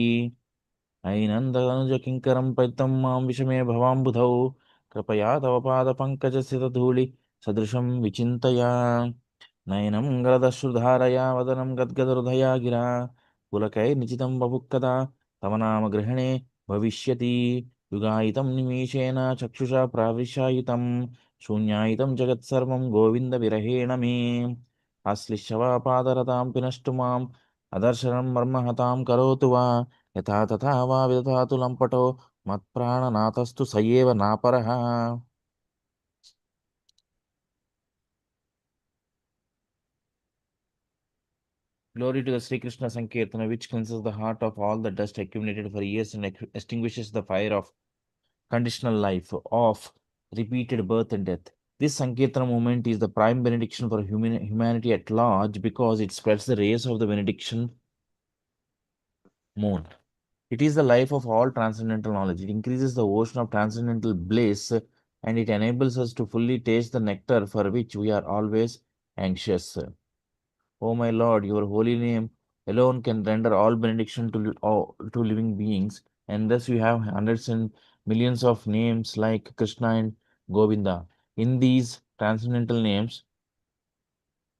नैनन्दनुजकिङ्करं परितं मां विषमे भवाम्बुधौ कृपया तव पादपङ्कजस्थितधूळि सदृशं विचिन्तया नयनं गलदश्रुधारया वदनं गद्गदहृदया गिरा पुलकैर्निचितं बभुः कदा तव नाम गृहणे भविष्यति युगायितं निमेषेण चक्षुषा प्राविशायितं शून्यायितं जगत्सर्वं गोविन्दविरहेण मे आश्लिष्यवापादरतां पिनष्टु माम् अदर्शनं मर्महतां करोतु वा यथा तथा वा विदधातु लम्पटो मत्प्राणनाथस्तु स एव नापरः Glory to the Sri Krishna Sankirtana, which cleanses the heart of all the dust accumulated for years and extinguishes the fire of conditional life, of repeated birth and death. This Sankirtana movement is the prime benediction for humanity at large because it spreads the rays of the benediction moon. It is the life of all transcendental knowledge. It increases the ocean of transcendental bliss and it enables us to fully taste the nectar for which we are always anxious. O my Lord, your holy name alone can render all benediction to living beings, and thus you have hundreds and millions of names like Krishna and Govinda. In these transcendental names,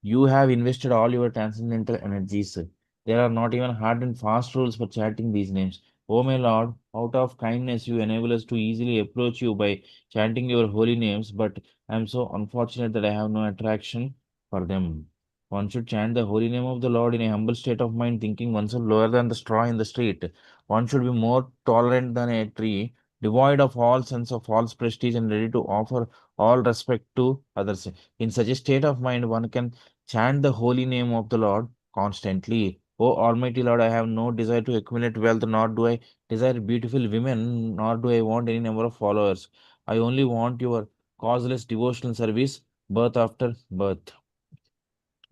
you have invested all your transcendental energies. There are not even hard and fast rules for chanting these names. O my Lord, out of kindness, you enable us to easily approach you by chanting your holy names, but I am so unfortunate that I have no attraction for them. One should chant the holy name of the Lord in a humble state of mind, thinking oneself lower than the straw in the street. One should be more tolerant than a tree, devoid of all sense of false prestige and ready to offer all respect to others. In such a state of mind, one can chant the holy name of the Lord constantly. O Almighty Lord, I have no desire to accumulate wealth, nor do I desire beautiful women, nor do I want any number of followers. I only want your causeless devotional service, birth after birth.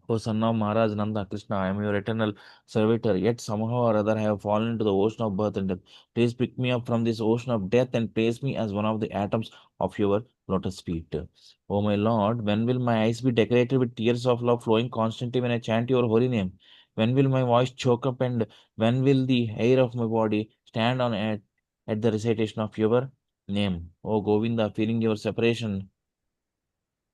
O son of Maharaj Nanda Krishna, I am your eternal servitor, yet somehow or other I have fallen into the ocean of birth and death. Please pick me up from this ocean of death and place me as one of the atoms of your lotus feet. O my Lord, when will my eyes be decorated with tears of love flowing constantly when I chant your holy name? When will my voice choke up and when will the hair of my body stand on at the recitation of your name? O Govinda, feeling your separation,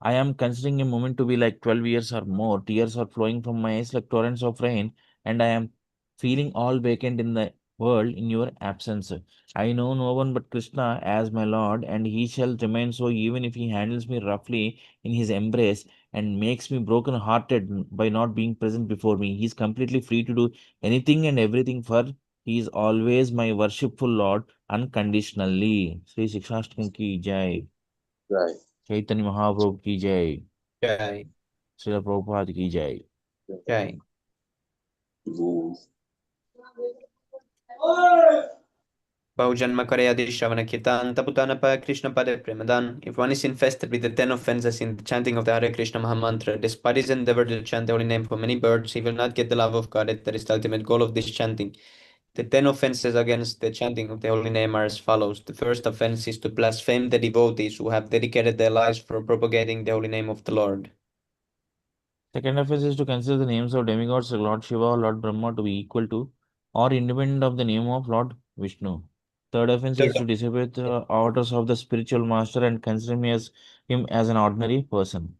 I am considering a moment to be like 12 years or more. Tears are flowing from my eyes like torrents of rain, and I am feeling all vacant in the world in your absence. I know no one but Krishna as my Lord, and he shall remain so even if he handles me roughly in his embrace and makes me broken hearted by not being present before me. He is completely free to do anything and everything, for he is always my worshipful Lord unconditionally. Sri Shikshastakam ki jai. Right. Chaitanya Mahaprabhu की जय. Jai, Srila Prabhupada की जय. Jai. Baujanmakare Shravana Kirtan Taputanapa Krishna Pada Premadan. If one is infested with the 10 offenses in the chanting of the Hare Krishna Mahamantra, despite his endeavor to chant the holy name for many birds, he will not get the love of God. That is the ultimate goal of this chanting. The 10 offenses against the chanting of the holy name are as follows. The first offense is to blaspheme the devotees who have dedicated their lives for propagating the holy name of the Lord. Second offense is to consider the names of demigods like Lord Shiva or Lord Brahma to be equal to or independent of the name of Lord Vishnu. Third offense is to disobey the orders of the spiritual master and consider him as an ordinary person.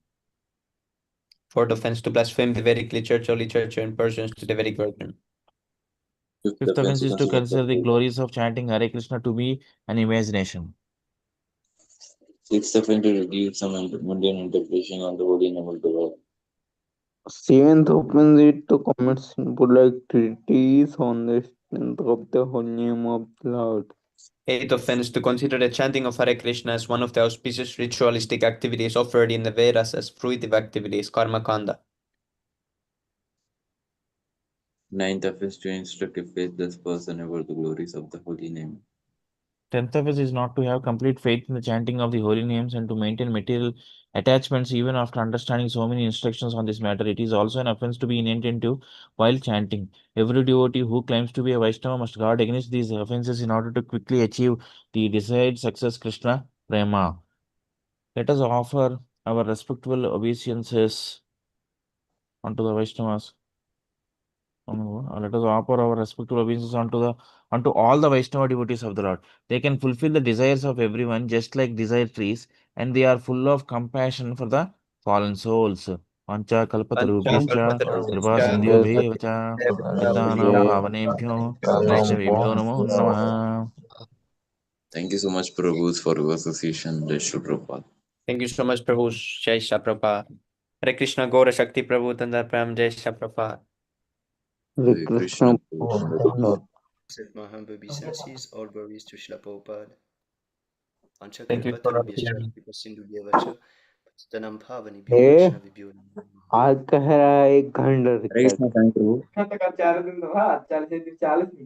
Fourth offense to blaspheme the Vedic Church, Holy Church, and persons to the Vedic Virgin. Fifth offense is to consider the glories of chanting Hare Krishna to be an imagination. Sixth offense to give some mundane interpretation on the holy name of the Lord. Seventh opens it to comment simple like treatise on the strength of the holy name of the Lord. Eighth offense to consider the chanting of Hare Krishna as one of the auspicious ritualistic activities offered in the Vedas as fruitive activities, karma kanda. Ninth offense to instruct a faithless person about the glories of the holy name. 10th offense is not to have complete faith in the chanting of the holy names and to maintain material attachments even after understanding so many instructions on this matter. It is also an offense to be inattentive while chanting. Every devotee who claims to be a Vaishnava must guard against these offenses in order to quickly achieve the desired success, Krishna Prema. Let us offer our respectful obeisances unto the Vaishnavas. Let us offer our respectful obeisances unto all the Vaishnava devotees of the Lord. They can fulfill the desires of everyone just like desire trees, and they are full of compassion for the fallen souls. Pancha kalpatarubhyascha kripa sindhyobhyevacha Pititanam pavanebhyo Vaishnavebhyo namo namaha. Thank you so much, Prabhu, for your association. Jai Shri Prabhupada. Thank you so much, Prabhu. Jai Shri Prabhupada. Hare Krishna, Gaura Shakti Prabhu, Tanda Pram, Jai Shri Prabhupada. Hare Krishna. Accept my humble obeisances, all glories to Srila Prabhupada. Thank you for appearing. Patitanam bhavani Hey, Vaishnavibhyo namo namaha. आज का है एक घंटा Hare Krishna, thank you. Kata ka 4 दिन बाद 40 दिन 40